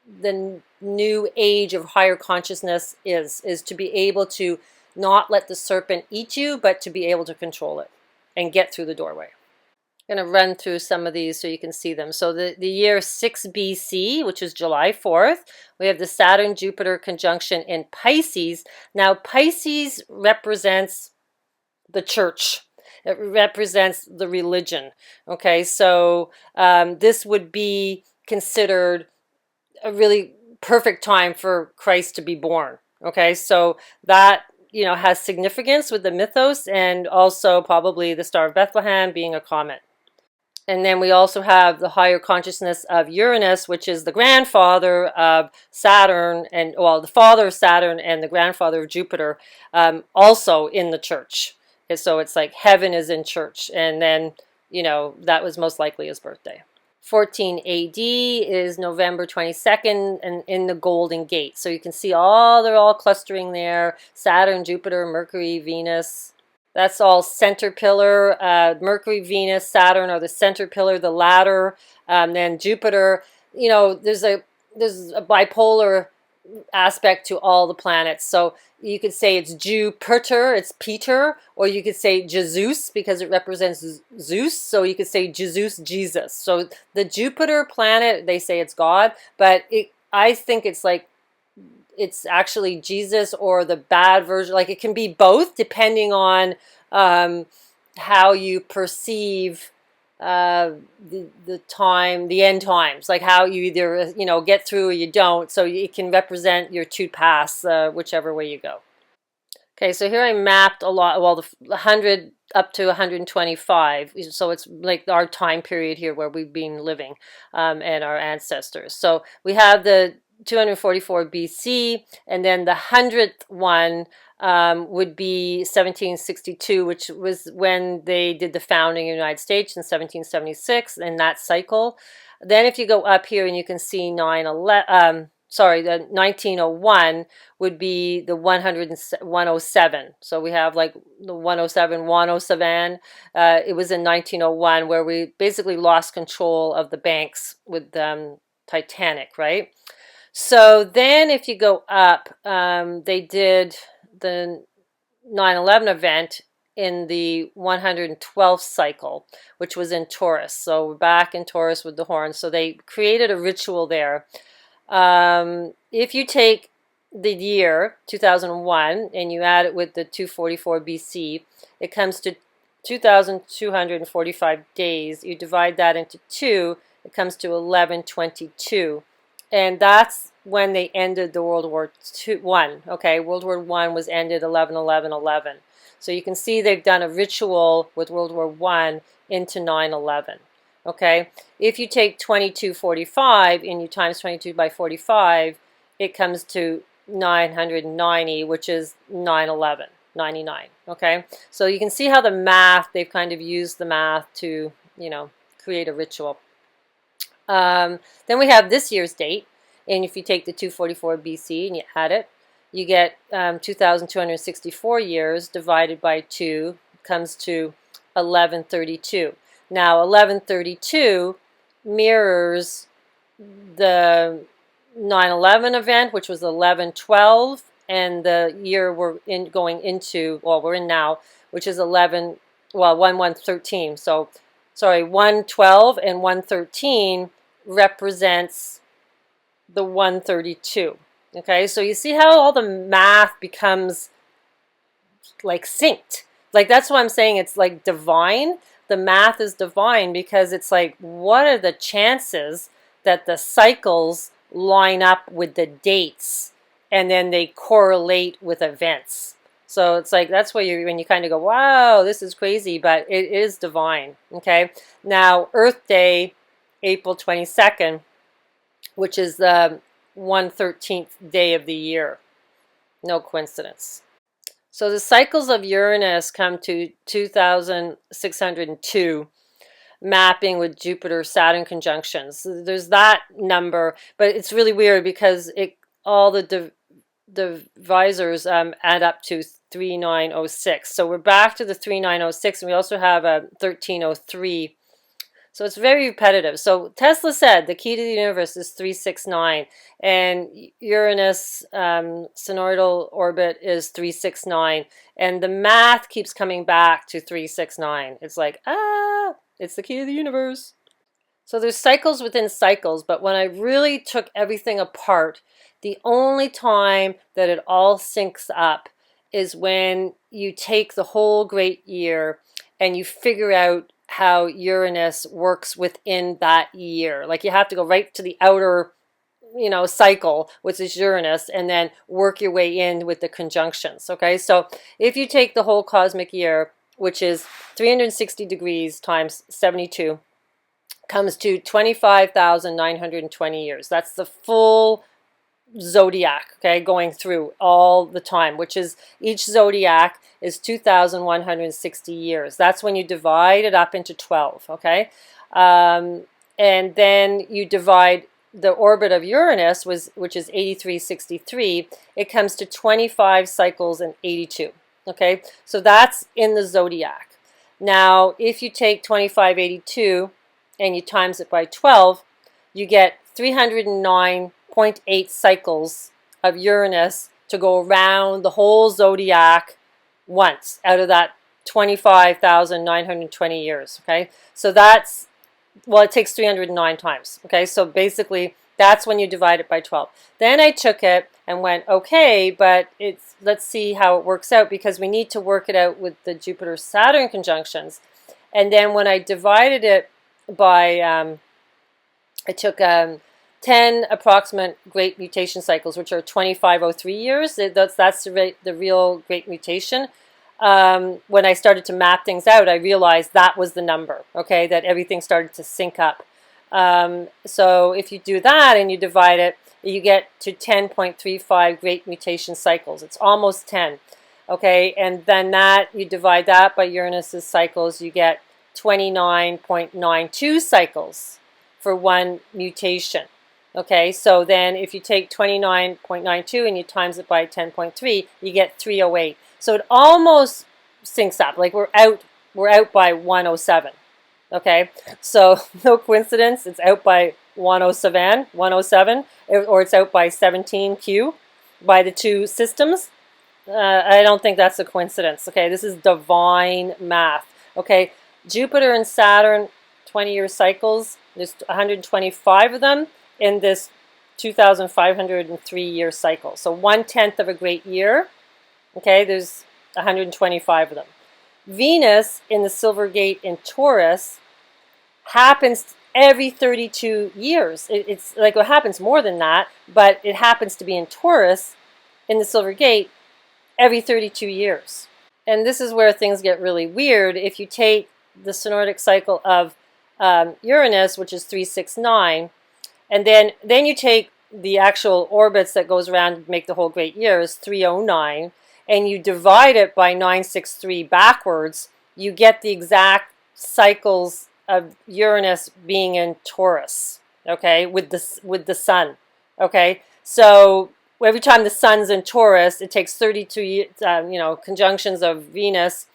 the new age of higher consciousness is to be able to not let the serpent eat you, but to be able to control it and get through the doorway. I'm going to run through some of these so you can see them. So the year 6 BC, which is July 4th, we have the Saturn-Jupiter conjunction in Pisces. Now, Pisces represents the church. It represents the religion. Okay, so this would be considered a really perfect time for Christ to be born. Okay, so that has significance with the mythos, and also probably the Star of Bethlehem being a comet. And then we also have the higher consciousness of Uranus, which is the grandfather of Saturn, and well, the father of Saturn and the grandfather of Jupiter, also in the church. And so it's like heaven is in church. And then, that was most likely his birthday. 14 AD is November 22nd and in the Golden Gate. So you can see they're all clustering there. Saturn, Jupiter, Mercury, Venus. That's all center pillar. Mercury, Venus, Saturn are the center pillar, the ladder. Then Jupiter, there's a bipolar aspect to all the planets. So you could say it's Jupiter, it's Peter, or you could say Jesus because it represents Zeus. So you could say Jesus. So the Jupiter planet, they say it's God, but I think it's actually Jesus or the bad version. Like it can be both depending on how you perceive the time, the end times, like how you either get through or you don't. So it can represent your two paths, whichever way you go. Okay, so here I mapped a lot, well, the 100 up to 125. So it's like our time period here where we've been living, and our ancestors. So we have the 244 BC, and then the 100th one would be 1762, which was when they did the founding of the United States in 1776, in that cycle. Then if you go up here and you can see the 1901 would be the 107. So we have like the 107, 107. It was in 1901 where we basically lost control of the banks with Titanic, right? So then if you go up, they did the 9/11 event in the 112th cycle, which was in Taurus. So we're back in Taurus with the horns. So they created a ritual there. If you take the year 2001 and you add it with the 244 BC, it comes to 2,245 days. You divide that into 2, it comes to 1122. And that's when they ended the World War I. Okay, World War I was ended 11/11/11. So you can see they've done a ritual with World War I into 9/11. Okay, if you take 2245 and you times 22 by 45, it comes to 990, which is 9/11, 99. Okay, so you can see how the math, they've kind of used the math to, create a ritual. Then we have this year's date, and if you take the 244 BC and you add it, you get 2,264 years divided by 2 comes to 1132. Now 1132 mirrors the 9/11 event, which was 1112, and the year we're in now, which is 1113. So sorry, 112 and 113 represents the 132. Okay, so you see how all the math becomes like synced. Like that's why I'm saying it's like divine. The math is divine because it's like, what are the chances that the cycles line up with the dates and then they correlate with events? So it's like, that's why when you kind of go, wow, this is crazy, but it is divine. Okay, now Earth Day, April 22nd, which is the 113th day of the year. No coincidence. So the cycles of Uranus come to 2,602, mapping with Jupiter-Saturn conjunctions. So there's that number, but it's really weird because all the divisors add up to 3906. So we're back to the 3906, and we also have a 1303. So it's very repetitive. So Tesla said the key to the universe is 369, and Uranus sidereal orbit is 369, and the math keeps coming back to 369. It's like, it's the key to the universe. So there's cycles within cycles, but when I really took everything apart, the only time that it all syncs up is when you take the whole great year and you figure out how Uranus works within that year. Like you have to go right to the outer, cycle, which is Uranus, and then work your way in with the conjunctions. Okay, so if you take the whole cosmic year, which is 360 degrees times 72, comes to 25,920 years. That's the full zodiac, okay, going through all the time, which is each zodiac is 2,160 years. That's when you divide it up into 12, okay? And then you divide the orbit of Uranus, which is 8363, it comes to 25 cycles and 82, okay? So that's in the zodiac. Now, if you take 2582 and you times it by 12, you get 309.8 cycles of Uranus to go around the whole zodiac once out of that 25,920 years, okay? So that's, well, it takes 309 times, okay? So basically, that's when you divide it by 12. Then I took it and went, okay, but let's see how it works out, because we need to work it out with the Jupiter-Saturn conjunctions. And then when I divided it by, I took 10 approximate great mutation cycles, which are 2503 years. That's the real great mutation. When I started to map things out, I realized that was the number, okay, that everything started to sync up. So if you do that and you divide it, you get to 10.35 great mutation cycles. It's almost 10, okay, and then you divide that by Uranus's cycles, you get 29.92 cycles for one mutation. Okay, so then if you take 29.92 and you times it by 10.3, you get 308. So it almost syncs up. Like we're out by 107. Okay, so no coincidence. It's out by 107, or it's out by 17Q by the two systems. I don't think that's a coincidence. Okay, this is divine math. Okay, Jupiter and Saturn, 20-year cycles. There's 125 of them in this 2,503-year cycle. So 1/10 of a great year. Okay, there's 125 of them. Venus in the Silver Gate in Taurus happens every 32 years. It's like it happens more than that, but it happens to be in Taurus in the Silver Gate every 32 years. And this is where things get really weird. If you take the synodic cycle of Uranus, which is 369, and then you take the actual orbits that goes around to make the whole great year is 309, and you divide it by 963 backwards, you get the exact cycles of Uranus being in Taurus, okay, with the sun, okay? So every time the sun's in Taurus, it takes 32, conjunctions of Venus,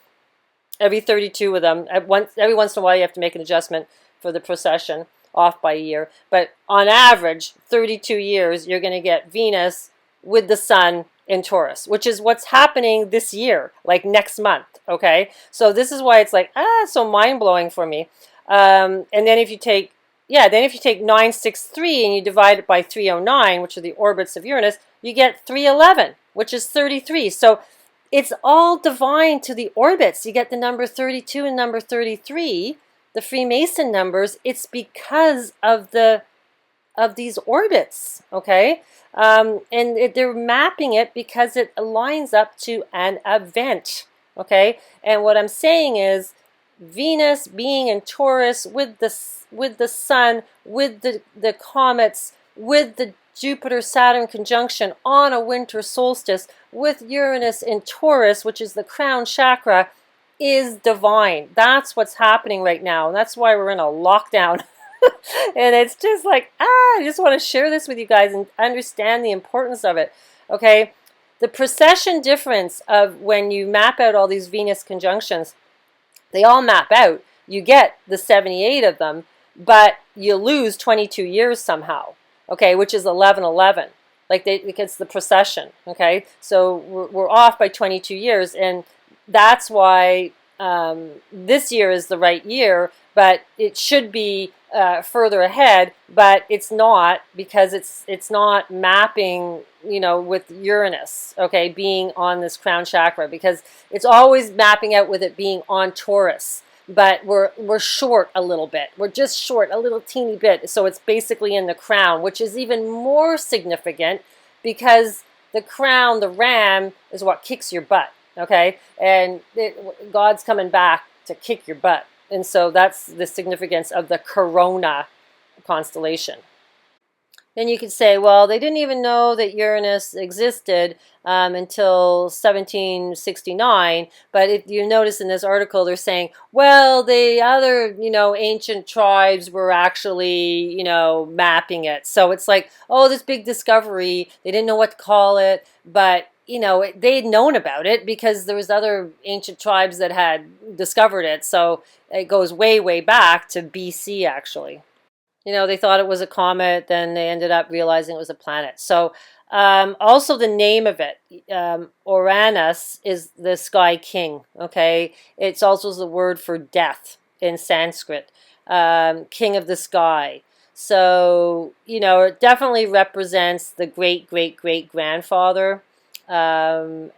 every 32 of them. Every once in a while, you have to make an adjustment for the precession, off by a year. But on average, 32 years, you're going to get Venus with the sun in Taurus, which is what's happening this year, like next month, okay? So this is why it's like, so mind-blowing for me. And then if you take 963 and you divide it by 309, which are the orbits of Uranus, you get 311, which is 33. So it's all divine to the orbits. You get the number 32 and number 33, the Freemason numbers. It's because of these orbits, okay? They're mapping it because it lines up to an event, okay? And what I'm saying is Venus being in Taurus with the sun, with the comets, with the Jupiter-Saturn conjunction on a winter solstice, with Uranus in Taurus, which is the crown chakra, is divine. That's what's happening right now, and that's why we're in a lockdown. And it's just like, I just want to share this with you guys and understand the importance of it, okay? The precession difference of when you map out all these Venus conjunctions, they all map out. You get the 78 of them, but you lose 22 years somehow, okay, which is 1111. It's the precession, okay? So we're off by 22 years, and that's why this year is the right year, but it should be further ahead, but it's not, because it's not mapping, with Uranus, okay, being on this crown chakra, because it's always mapping out with it being on Taurus. But we're short a little bit. We're just short a little teeny bit. So it's basically in the crown, which is even more significant because the crown, the ram, is what kicks your butt, okay? And God's coming back to kick your butt, And so that's the significance of the corona constellation. Then you could say, well, they didn't even know that Uranus existed until 1769. But if you notice in this article, they're saying, well, the other, ancient tribes were actually, mapping it. So it's like, oh, this big discovery. They didn't know what to call it, but they'd known about it because there was other ancient tribes that had discovered it. So it goes way, way back to BC, actually. They thought it was a comet, then they ended up realizing it was a planet. So also the name of it, Uranus, is the sky king, okay? It's also the word for death in Sanskrit, king of the sky. So, it definitely represents the great-great-great-grandfather. And,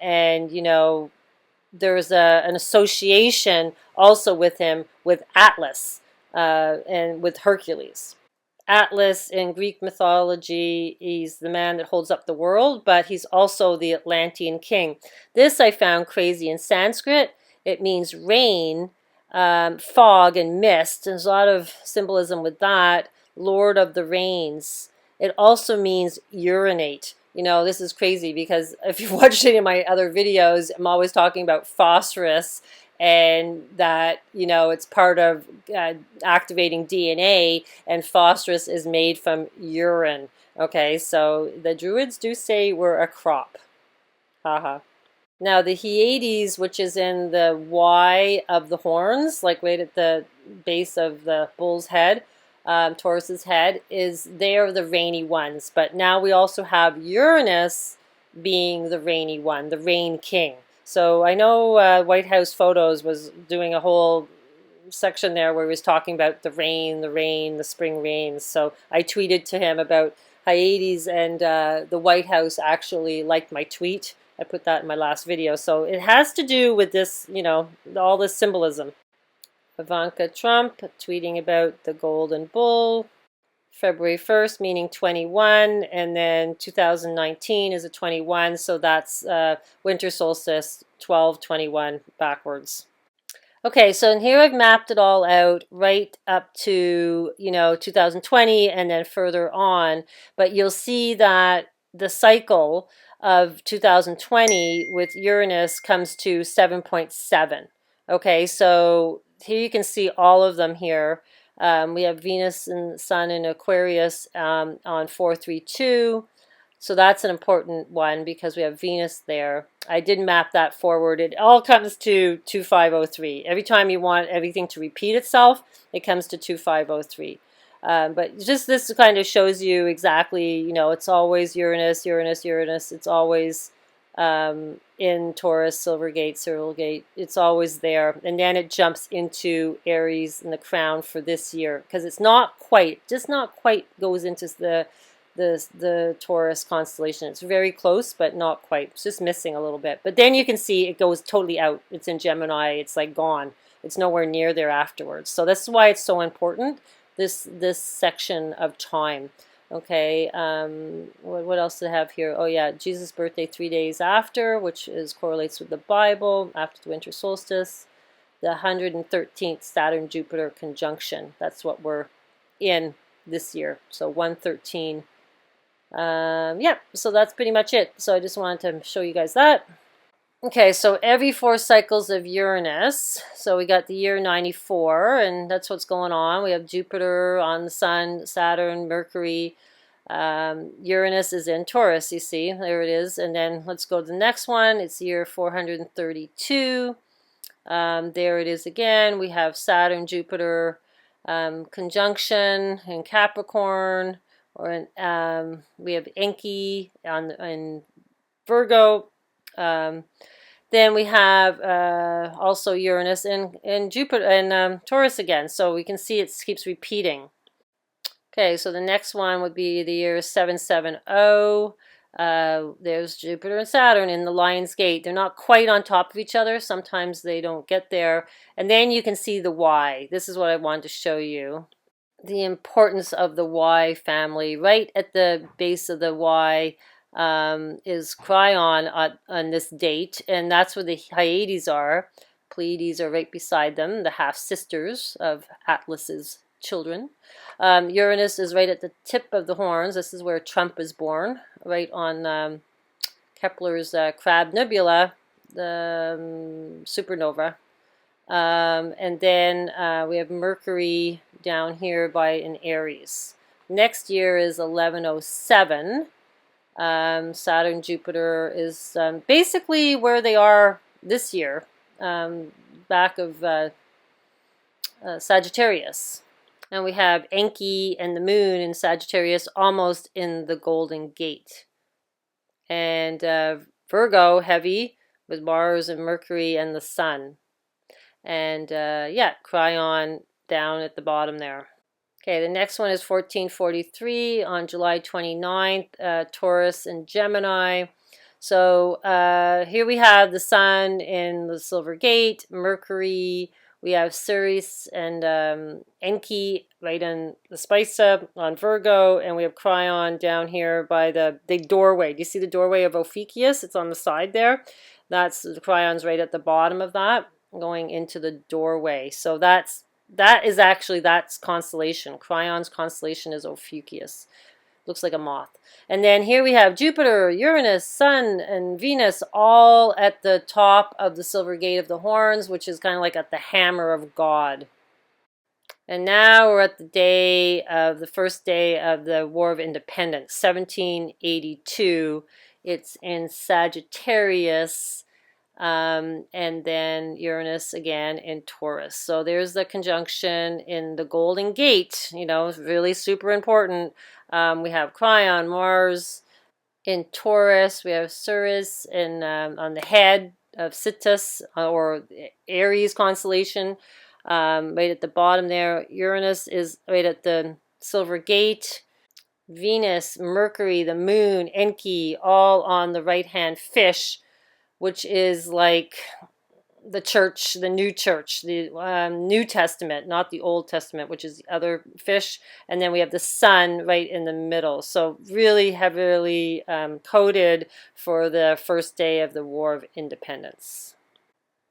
there's an association also with him with Atlas and with Hercules. Atlas in Greek mythology, he's the man that holds up the world, but he's also the Atlantean king. This I found crazy. In Sanskrit, it means rain, fog, and mist. There's a lot of symbolism with that. Lord of the rains. It also means urinate. This is crazy because if you've watched any of my other videos, I'm always talking about phosphorus and that, it's part of activating DNA, and phosphorus is made from urine. Okay, so the Druids do say we're a crop. Haha. Now the Hyades, which is in the Y of the horns, like right at the base of the bull's head, Taurus's head, they're the rainy ones. But now we also have Uranus being the rainy one, the rain king. So I know White House Photos was doing a whole section there where he was talking about the rain, the spring rains. So I tweeted to him about Hyades, and the White House actually liked my tweet. I put that in my last video. So it has to do with this, all this symbolism. Ivanka Trump tweeting about the golden bull. February 1st, meaning 21, and then 2019 is a 21, so that's winter solstice, 12/21 backwards. Okay, so in here I've mapped it all out right up to, 2020 and then further on, but you'll see that the cycle of 2020 with Uranus comes to 7.7. Okay, so here you can see all of them here. We have Venus and Sun in Aquarius on 432. So that's an important one because we have Venus there. I did map that forward. It all comes to 2503. Every time you want everything to repeat itself, it comes to 2503. But just this kind of shows you exactly, it's always Uranus, Uranus, Uranus. It's always in Taurus, Silvergate, Cyrilgate. It's always there. And then it jumps into Aries in the crown for this year because it's not quite goes into the Taurus constellation. It's very close, but not quite. It's just missing a little bit. But then you can see it goes totally out. It's in Gemini. It's like gone. It's nowhere near there afterwards. So this is why it's so important, this section of time. Okay, what else do I have here? Oh yeah, Jesus' birthday 3 days after, which correlates with the Bible, after the winter solstice. The 113th Saturn-Jupiter conjunction. That's what we're in this year. So 113. Yeah, so that's pretty much it. So I just wanted to show you guys that. Okay, so every 4 cycles of Uranus, so we got the year 94, and that's what's going on. We have Jupiter on the Sun, Saturn, Mercury. Uranus is in Taurus, you see, there it is. And then let's go to the next one. It's year 432. There it is again. We have Saturn, Jupiter conjunction in Capricorn, or we have Enki in Virgo. Then we have also Uranus in Jupiter and Taurus again. So we can see it keeps repeating. Okay, so the next one would be the year 770. There's Jupiter and Saturn in the Lion's Gate. They're not quite on top of each other. Sometimes they don't get there. And then you can see the Y. This is what I wanted to show you. The importance of the Y family. Right at the base of the Y is Cryon on this date, and that's where the Hyades are. Pleiades are right beside them, the half-sisters of Atlas's children. Uranus is right at the tip of the horns. This is where Trump is born, right on Kepler's Crab Nebula, the supernova. And then we have Mercury down here in Aries. Next year is 1107. Saturn, Jupiter is basically where they are this year, back of Sagittarius. And we have Enki and the moon in Sagittarius almost in the Golden Gate. And Virgo, heavy, with Mars and Mercury and the Sun. And yeah, Cryon down at the bottom there. Okay, the next one is 1443 on July 29th, Taurus and Gemini. So here we have the Sun in the Silver Gate, Mercury, we have Ceres and Enki right in the Spica on Virgo, and we have Cryon down here by the big doorway. Do you see the doorway of Ophiuchus? It's on the side there. That's the Cryon's right at the bottom of that, going into the doorway. So that's constellation. Cryon's constellation is Ophiuchus. Looks like a moth. And then here we have Jupiter, Uranus, Sun, and Venus all at the top of the Silver Gate of the Horns, which is kind of like at the hammer of God. And now we're at the first day of the War of Independence, 1782. It's in Sagittarius. And then Uranus again in Taurus. So there's the conjunction in the Golden Gate, really super important. We have Cryon, Mars in Taurus. We have Ceres on the head of Cygnus or Aries constellation, right at the bottom there. Uranus is right at the Silver Gate. Venus, Mercury, the moon, Enki, all on the right-hand fish, which is like the church, the new church, the New Testament, not the Old Testament, which is the other fish. And then we have the sun right in the middle. So really heavily coded for the first day of the War of Independence.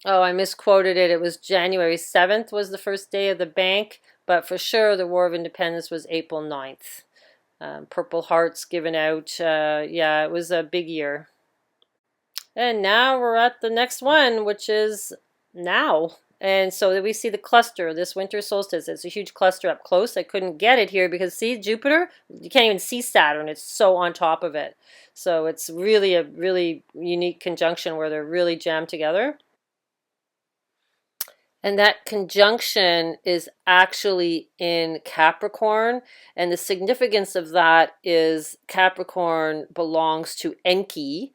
Oh, I misquoted it. It was January 7th was the first day of the bank, but for sure the War of Independence was April 9th. Purple hearts given out. Yeah, it was a big year. And now we're at the next one, which is now. And so we see the cluster, this winter solstice. It's a huge cluster up close. I couldn't get it here because, see, Jupiter, you can't even see Saturn. It's so on top of it. So it's really a really unique conjunction where they're really jammed together. And that conjunction is actually in Capricorn. And the significance of that is Capricorn belongs to Enki.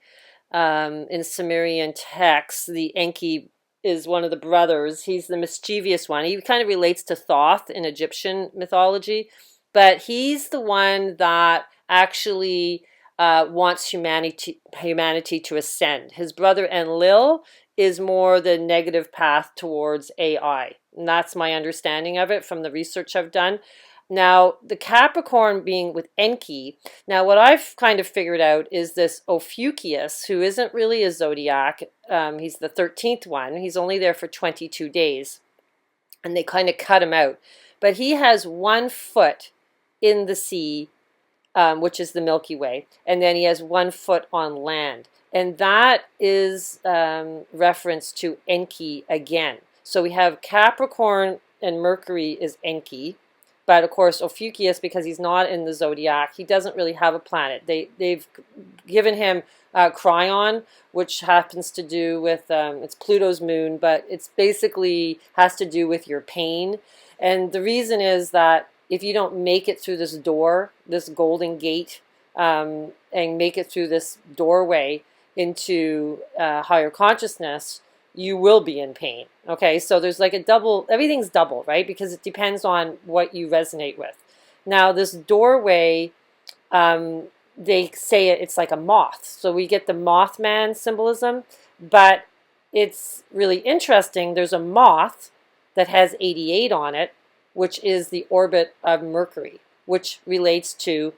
In Sumerian texts, the Enki is one of the brothers. He's the mischievous one. He kind of relates to Thoth in Egyptian mythology, but he's the one that actually wants humanity to ascend. His brother Enlil is more the negative path towards AI. And that's my understanding of it from the research I've done. Now, the Capricorn being with Enki, now what I've kind of figured out is this Ophiuchus, who isn't really a zodiac. He's the 13th one. He's only there for 22 days. And they kind of cut him out. But he has 1 foot in the sea, which is the Milky Way. And then he has 1 foot on land. And that is reference to Enki again. So we have Capricorn and Mercury is Enki. But of course, Ophiuchus, because he's not in the zodiac, he doesn't really have a planet. They've given him Cryon, which happens to do with, it's Pluto's moon, but it's basically has to do with your pain. And the reason is that if you don't make it through this door, this Golden Gate, and make it through this doorway into higher consciousness, you will be in pain. Okay, so there's like a double, everything's double, right? Because it depends on what you resonate with. Now, this doorway, they say it's like a moth. So we get the Mothman symbolism, but it's really interesting. There's a moth that has 88 on it, which is the orbit of Mercury, which relates to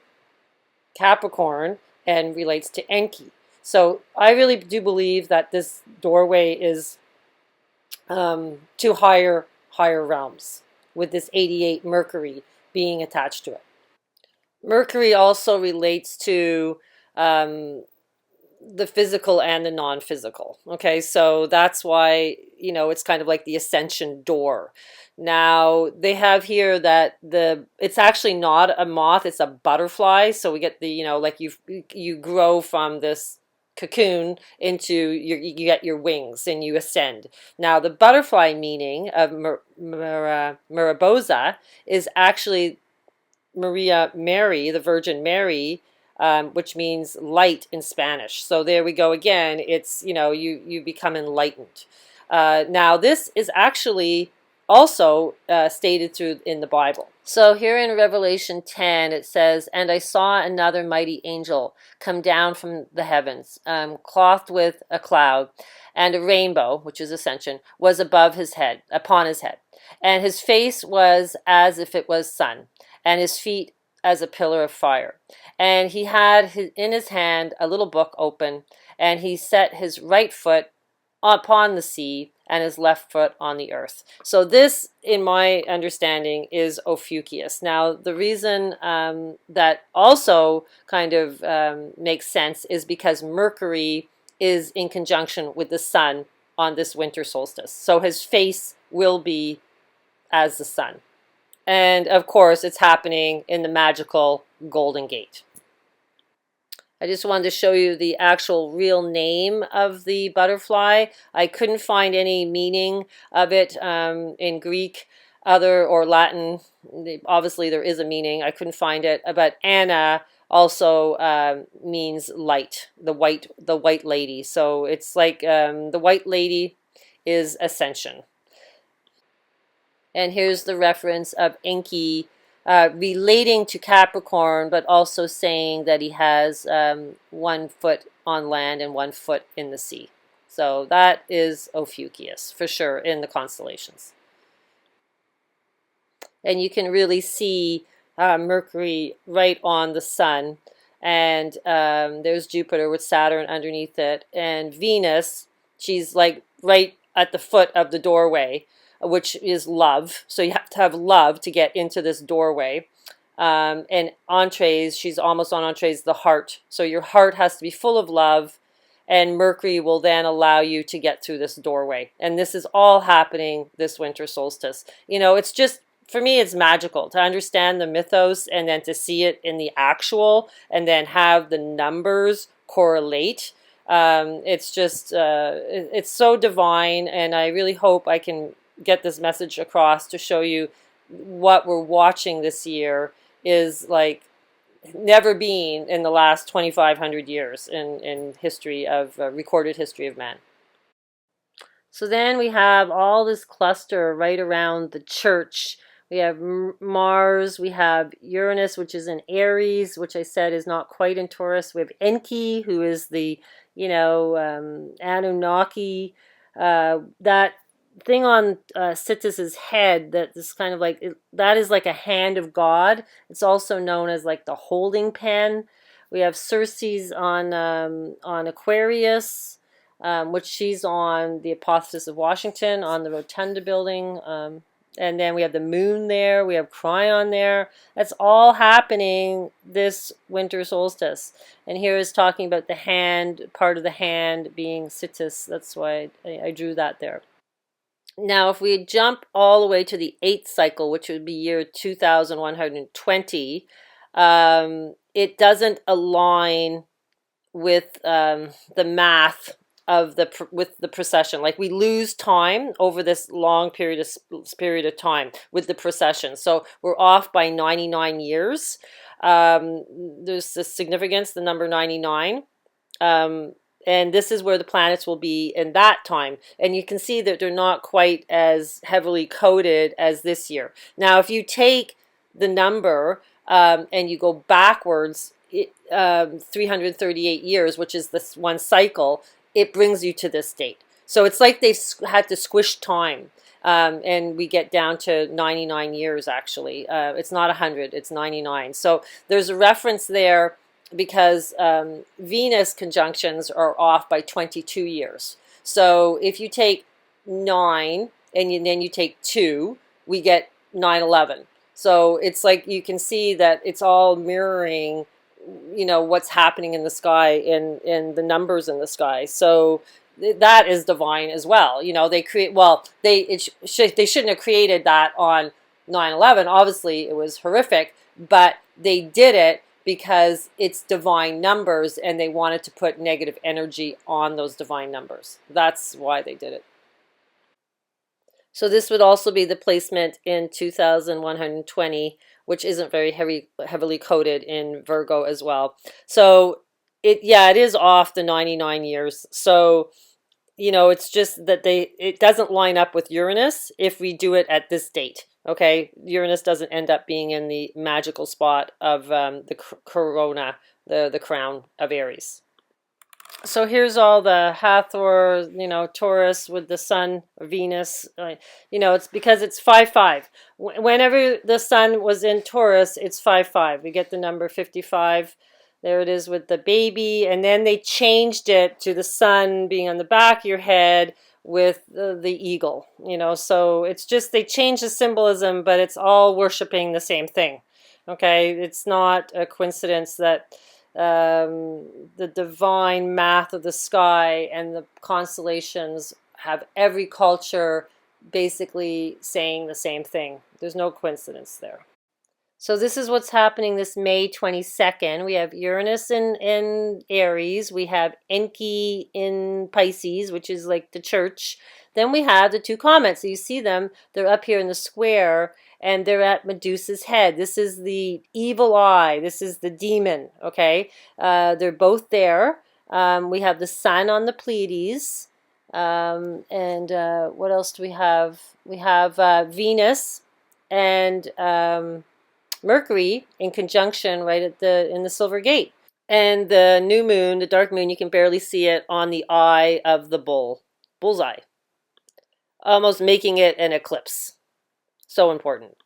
Capricorn and relates to Enki. So I really do believe that this doorway is to higher realms, with this 88 Mercury being attached to it. Mercury also relates to the physical and the non-physical. Okay, so that's why, you know, it's kind of like the Ascension door. Now they have here that it's actually not a moth, it's a butterfly. So we get the, you know, like you grow from this cocoon into you get your wings and you ascend. Now the butterfly meaning of Mariposa is actually Mary, the Virgin Mary, which means light in Spanish. So there we go again. It's, you know, you become enlightened. Now this is actually also stated through in the Bible. So here in Revelation 10 it says, "And I saw another mighty angel come down from the heavens, clothed with a cloud, and a rainbow," which is Ascension, "was above his head, upon his head. And his face was as if it was sun, and his feet as a pillar of fire. And he had in his hand a little book open, and he set his right foot upon the sea and his left foot on the earth." So this, in my understanding, is Ophiuchus. Now, the reason that also kind of makes sense is because Mercury is in conjunction with the sun on this winter solstice. So his face will be as the sun. And of course, it's happening in the magical Golden Gate. I just wanted to show you the actual real name of the butterfly. I couldn't find any meaning of it in Greek or Latin. Obviously, there is a meaning. I couldn't find it. But Anna also means light, the white lady. So it's like the white lady is Ascension. And here's the reference of Enki relating to Capricorn, but also saying that he has 1 foot on land and 1 foot in the sea. So that is Ophiuchus, for sure, in the constellations. And you can really see Mercury right on the sun. And there's Jupiter with Saturn underneath it. And Venus, she's like right at the foot of the doorway, which is love. So you have to have love to get into this doorway. And entrees, she's almost on entrees, the heart. So your heart has to be full of love, and Mercury will then allow you to get through this doorway. And this is all happening this winter solstice. You know, it's just, for me, it's magical to understand the mythos and then to see it in the actual and then have the numbers correlate. It's just, it's so divine, and I really hope I can get this message across to show you what we're watching this year is like never been in the last 2,500 years in history of recorded history of man. So then we have all this cluster right around the church. We have Mars, we have Uranus, which is in Aries, which I said is not quite in Taurus. We have Enki, who is the, you know, Anunnaki. That thing on Cygnus's head, that is kind of like, that is like a hand of God. It's also known as like the holding pen. We have Circe's on Aquarius, which she's on the Apotheosis of Washington on the Rotunda building. And then we have the moon there. We have Cryon there. That's all happening this winter solstice. And here is talking about the hand, part of the hand being Cygnus. That's why I drew that there. Now, if we jump all the way to the 8th cycle, which would be year 2120, it doesn't align with the math of with the precession. Like, we lose time over this long period of time with the precession. So we're off by 99 years. There's the significance, the number 99. And this is where the planets will be in that time. And you can see that they're not quite as heavily coded as this year. Now, if you take the number and you go backwards 338 years, which is this one cycle, it brings you to this date. So it's like they've had to squish time. And we get down to 99 years, actually. It's not 100, it's 99. So there's a reference there because Venus conjunctions are off by 22 years. So if you take 9, and then you take 2, we get 9/11. So it's like you can see that it's all mirroring, what's happening in the sky, in the numbers in the sky. So that is divine as well. They create, well, they shouldn't have created that on 9/11. Obviously, it was horrific, but they did it because it's divine numbers, and they wanted to put negative energy on those divine numbers. That's why they did it. So this would also be the placement in 2120, which isn't very heavily coded in Virgo as well. So it is off the 99 years. So it's just that it doesn't line up with Uranus if we do it at this date. Okay, Uranus doesn't end up being in the magical spot of the corona, the crown of Aries. So here's all the Hathor, Taurus with the sun, Venus. It's because it's 5/5. Whenever the sun was in Taurus, it's 5/5. We get the number 55. There it is with the baby. And then they changed it to the sun being on the back of your head with the eagle. So it's just they changed the symbolism, but it's all worshiping the same thing. Okay, it's not a coincidence that the divine math of the sky and the constellations have every culture basically saying the same thing. There's no coincidence there. So this is what's happening this May 22nd. We have Uranus in Aries. We have Enki in Pisces, which is like the church. Then we have the 2 comets. So you see them. They're up here in the square, and they're at Medusa's head. This is the evil eye. This is the demon, okay? They're both there. We have the sun on the Pleiades. And what else do we have? We have Venus and Mercury in conjunction right in the Silver Gate. And the new moon, the dark moon, you can barely see it on the eye of the bullseye. Almost making it an eclipse. So important.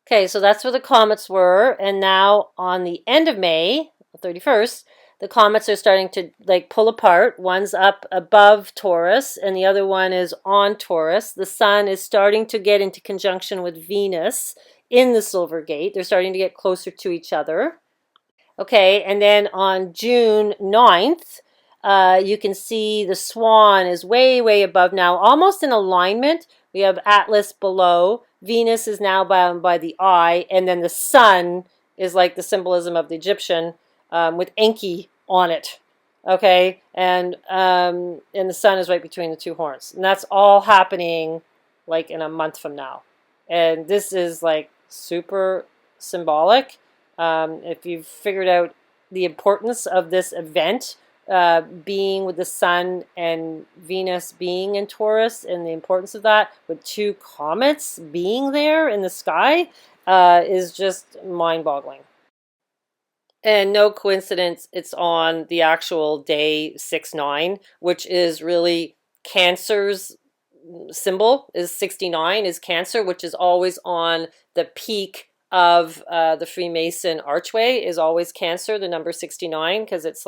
Okay, so that's where the comets were, and now on the end of May, 31st, the comets are starting to pull apart. One's up above Taurus, and the other one is on Taurus. The sun is starting to get into conjunction with Venus in the Silver Gate. They're starting to get closer to each other. Okay, and then on June 9th, you can see the swan is way, way above now, almost in alignment. We have Atlas below. Venus is now bound by the eye, and then the sun is like the symbolism of the Egyptian with Enki on it. Okay, and the sun is right between the 2 horns. And that's all happening in a month from now. And this is super symbolic. If you've figured out the importance of this event, being with the sun and Venus being in Taurus, and the importance of that with 2 comets being there in the sky is just mind-boggling. And no coincidence, it's on the actual day 6/9, which is really Cancer's symbol, is 69, is Cancer, which is always on the peak of the Freemason archway, is always Cancer, the number 69, because it's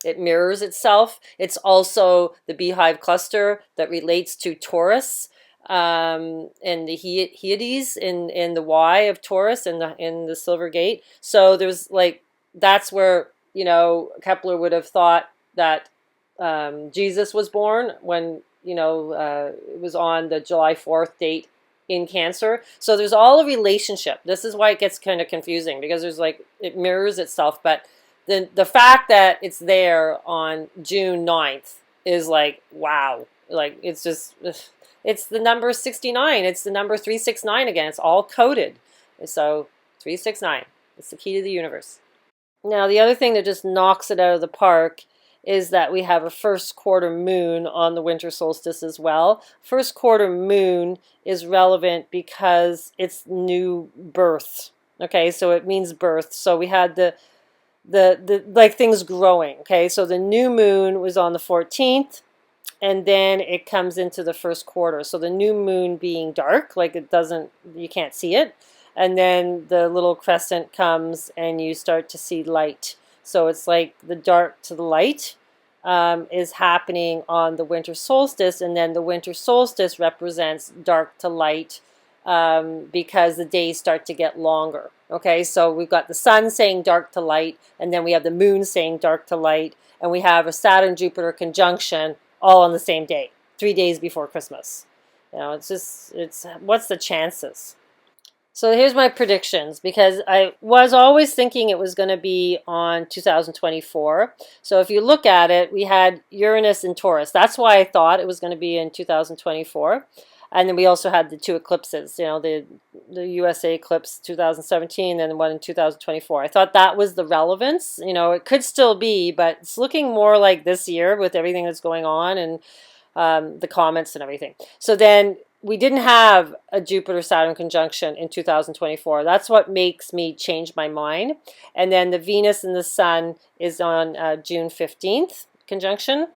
it mirrors itself. It's also the beehive cluster that relates to Taurus, and the Hyades in the Y of Taurus in the Silver Gate. So there's that's where Kepler would have thought that Jesus was born, when it was on the July 4th date in Cancer. So there's all a relationship. This is why it gets kind of confusing, because there's it mirrors itself, but the fact that it's there on June 9th is wow. It's just, it's the number 69. It's the number 369 again. It's all coded. So 369. It's the key to the universe. Now, the other thing that just knocks it out of the park is that we have a first quarter moon on the winter solstice as well. First quarter moon is relevant because it's new birth. Okay, so it means birth. So we had the things growing. Okay, so the new moon was on the 14th, and then it comes into the first quarter. So the new moon being dark, you can't see it, and then the little crescent comes and you start to see light. So it's the dark to the light. is happening on the winter solstice, and then the winter solstice represents dark to light because the days start to get longer. Okay, so we've got the sun saying dark to light, and then we have the moon saying dark to light, and we have a Saturn-Jupiter conjunction all on the same day, 3 days before Christmas. You know, it's what's the chances? So here's my predictions, because I was always thinking it was going to be on 2024. So if you look at it, we had Uranus in Taurus. That's why I thought it was going to be in 2024. And then we also had the 2 eclipses, you know, the USA eclipse 2017 and the one in 2024. I thought that was the relevance. You know, it could still be, but it's looking more like this year with everything that's going on and the comments and everything. So then we didn't have a Jupiter-Saturn conjunction in 2024. That's what makes me change my mind. And then the Venus and the Sun is on June 15th conjunction.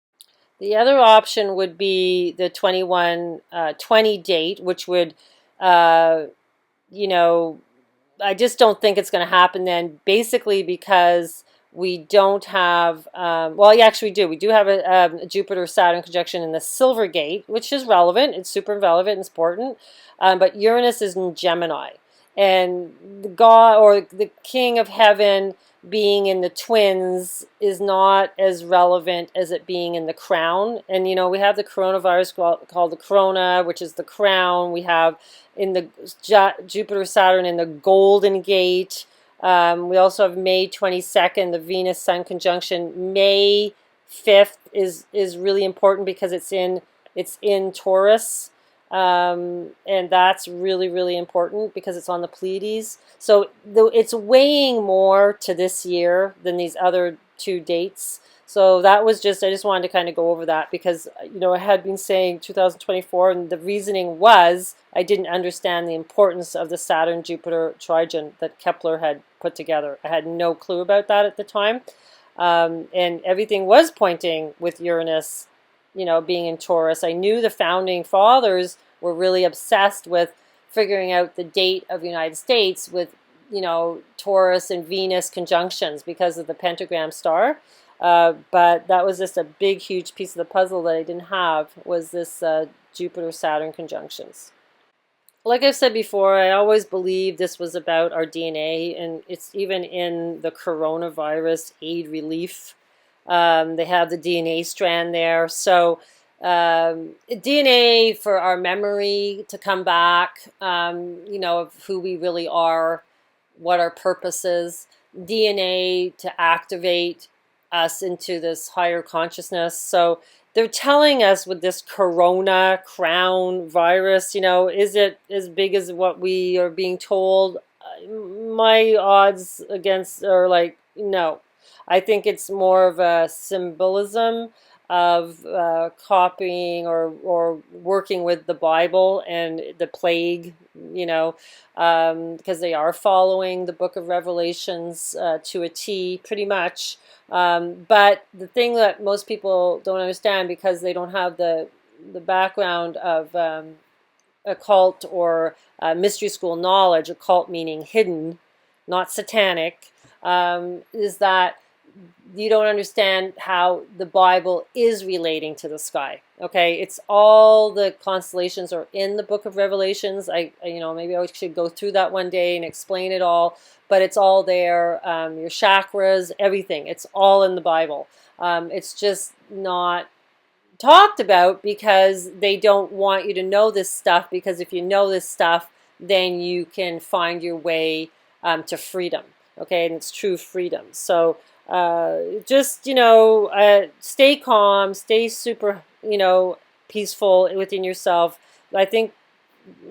The other option would be the 2120 date, which would, you know, I just don't think it's going to happen then, basically because we don't have, well, yeah, actually we do. We do have a Jupiter-Saturn conjunction in the Silver Gate, which is relevant. It's super relevant and important. But Uranus is in Gemini. And the God, or the King of Heaven, being in the Twins is not as relevant as it being in the Crown. And, you know, we have the coronavirus called the Corona, which is the Crown. We have in the Jupiter-Saturn in the Golden Gate. We also have May 22nd, the Venus-Sun conjunction. May 5th is really important because it's in Taurus. And that's really, really important because it's on the Pleiades. So it's weighing more to this year than these other 2 dates. So that was I just wanted to kind of go over that because, you know, I had been saying 2024, and the reasoning was I didn't understand the importance of the Saturn-Jupiter Trigon that Kepler had put together. I had no clue about that at the time. And everything was pointing with Uranus, you know, being in Taurus. I knew the founding fathers were really obsessed with figuring out the date of the United States with, you know, Taurus and Venus conjunctions because of the pentagram star. But that was just a big, huge piece of the puzzle that I didn't have, was this Jupiter-Saturn conjunctions. Like I've said before, I always believed this was about our DNA, and it's even in the coronavirus aid relief. They have the DNA strand there. So DNA for our memory to come back, you know, of who we really are, what our purpose is. DNA to activate us into this higher consciousness. So they're telling us with this corona crown virus, you know, is it as big as what we are being told? My odds against are like, no. I think it's more of a symbolism of copying or working with the Bible and the plague, you know, because they are following the book of Revelations to a T pretty much. But the thing that most people don't understand, because they don't have the background of occult or mystery school knowledge, occult meaning hidden, not satanic, is that you don't understand how the Bible is relating to the sky. Okay, it's all the constellations are in the book of Revelations. You know, maybe I should go through that one day and explain it all, but it's all there. Your chakras, everything, it's all in the Bible. It's just not talked about because they don't want you to know this stuff, because if you know this stuff, then you can find your way to freedom. Okay, and it's true freedom. So just, you know, stay calm, stay super, you know, peaceful within yourself. I think,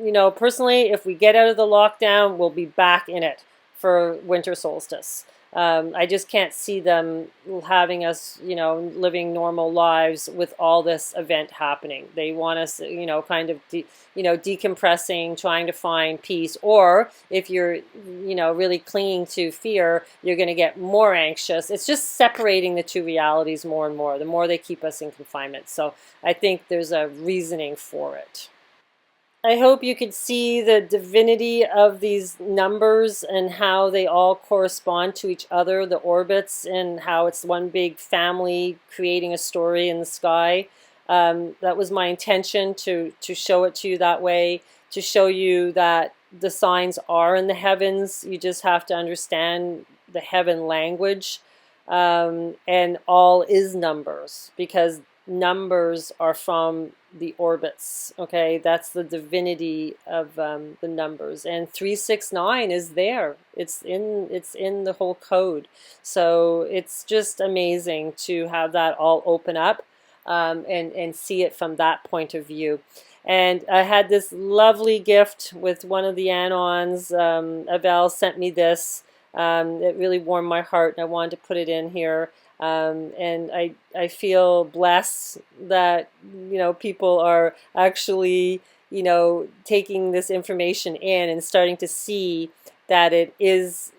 you know, personally, if we get out of the lockdown, we'll be back in it for winter solstice. I just can't see them having us, you know, living normal lives with all this event happening. They want us, you know, kind of, decompressing, trying to find peace. Or if you're, you know, really clinging to fear, you're going to get more anxious. It's just separating the two realities more and more, the more they keep us in confinement. So I think there's a reasoning for it. I hope you could see the divinity of these numbers and how they all correspond to each other, the orbits, and how it's one big family creating a story in the sky. That was my intention, to show it to you that way, to show you that the signs are in the heavens. You just have to understand the heaven language, and all is numbers, because numbers are from the orbits. Okay, that's the divinity of the numbers, and 369 is there. It's in the whole code. So it's just amazing to have that all open up, and see it from that point of view. And I had this lovely gift with one of the Anons. Avel sent me this. It really warmed my heart, and I wanted to put it in here. And I feel blessed that, people are actually, taking this information in and starting to see that it is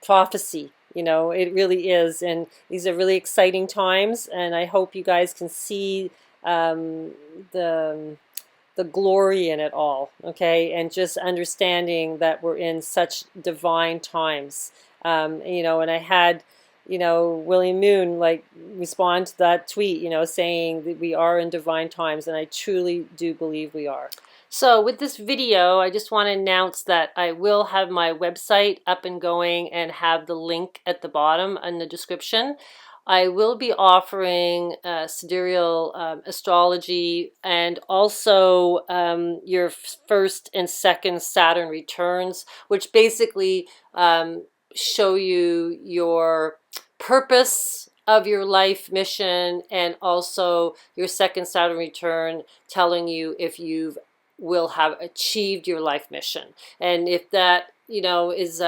prophecy. It really is. And these are really exciting times, and I hope you guys can see the glory in it all, okay? And just understanding that we're in such divine times. And I had, William Moon respond to that tweet, saying that we are in divine times, and I truly do believe we are. So with this video, I just want to announce that I will have my website up and going and have the link at the bottom in the description. I will be offering Sidereal astrology, and also your first and second Saturn returns, which basically show you your purpose of your life mission, and also your second Saturn return telling you if you will have achieved your life mission, and if that is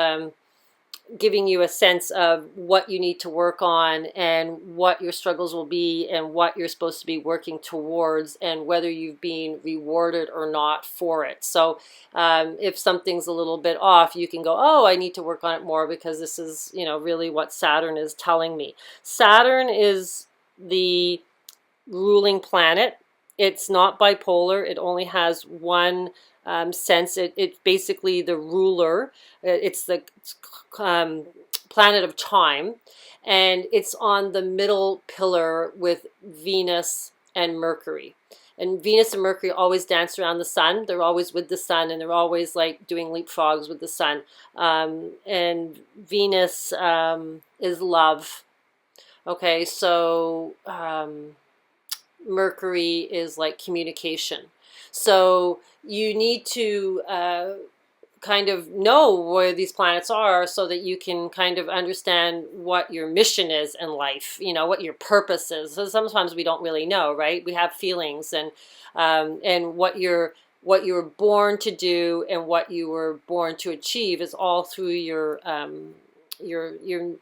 giving you a sense of what you need to work on, and what your struggles will be, and what you're supposed to be working towards, and whether you've been rewarded or not for it. So if something's a little bit off, you can go, oh, I need to work on it more, because this is really what Saturn is telling me. Saturn is the ruling planet. It's not bipolar. It only has one sense. It's basically the ruler. It's the planet of time, and it's on the middle pillar with Venus and Mercury. And Venus and Mercury always dance around the sun. They're always with the sun, and they're always doing leapfrogs with the sun. And Venus is love. Okay, so Mercury is communication. So you need to kind of know where these planets are, so that you can kind of understand what your mission is in life, what your purpose is. So sometimes we don't really know, right? We have feelings, and what you were born to do and what you were born to achieve is all through your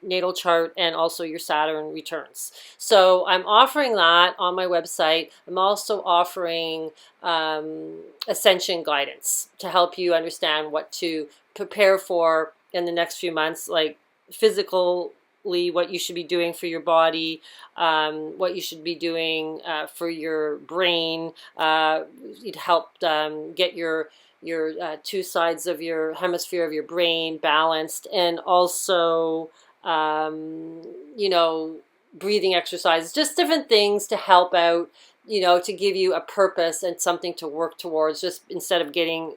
natal chart, and also your Saturn returns. So I'm offering that on my website. I'm also offering Ascension guidance to help you understand what to prepare for in the next few months, like physically what you should be doing for your body, what you should be doing for your brain. It helped get your two sides of your hemisphere of your brain balanced, and also breathing exercises, just different things to help out, to give you a purpose and something to work towards, just instead of getting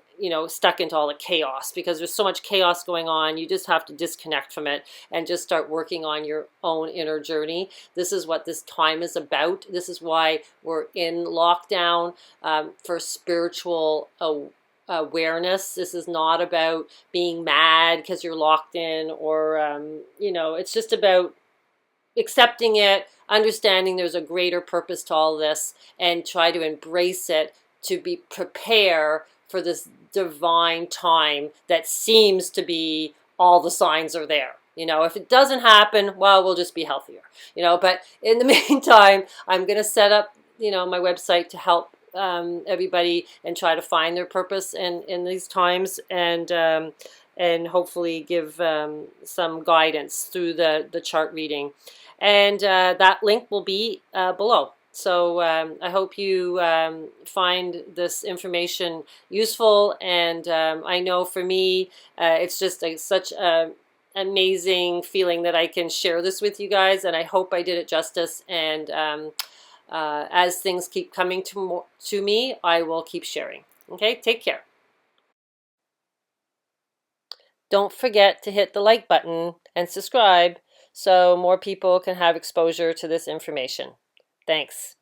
stuck into all the chaos, because there's so much chaos going on. You just have to disconnect from it and just start working on your own inner journey. This is what this time is about. This is why we're in lockdown, for spiritual awareness. This is not about being mad because you're locked in, or it's just about accepting it, understanding there's a greater purpose to all this, and try to embrace it, to be prepared for this divine time that seems to be all the signs are there. If it doesn't happen, well, we'll just be healthier. But in the meantime, I'm going to set up my website to help everybody and try to find their purpose in these times, and hopefully give some guidance through the chart reading. And that link will be below. So I hope you find this information useful, and I know for me it's just such an amazing feeling that I can share this with you guys, and I hope I did it justice. And as things keep coming to me, I will keep sharing. Okay, take care. Don't forget to hit the like button and subscribe so more people can have exposure to this information. Thanks.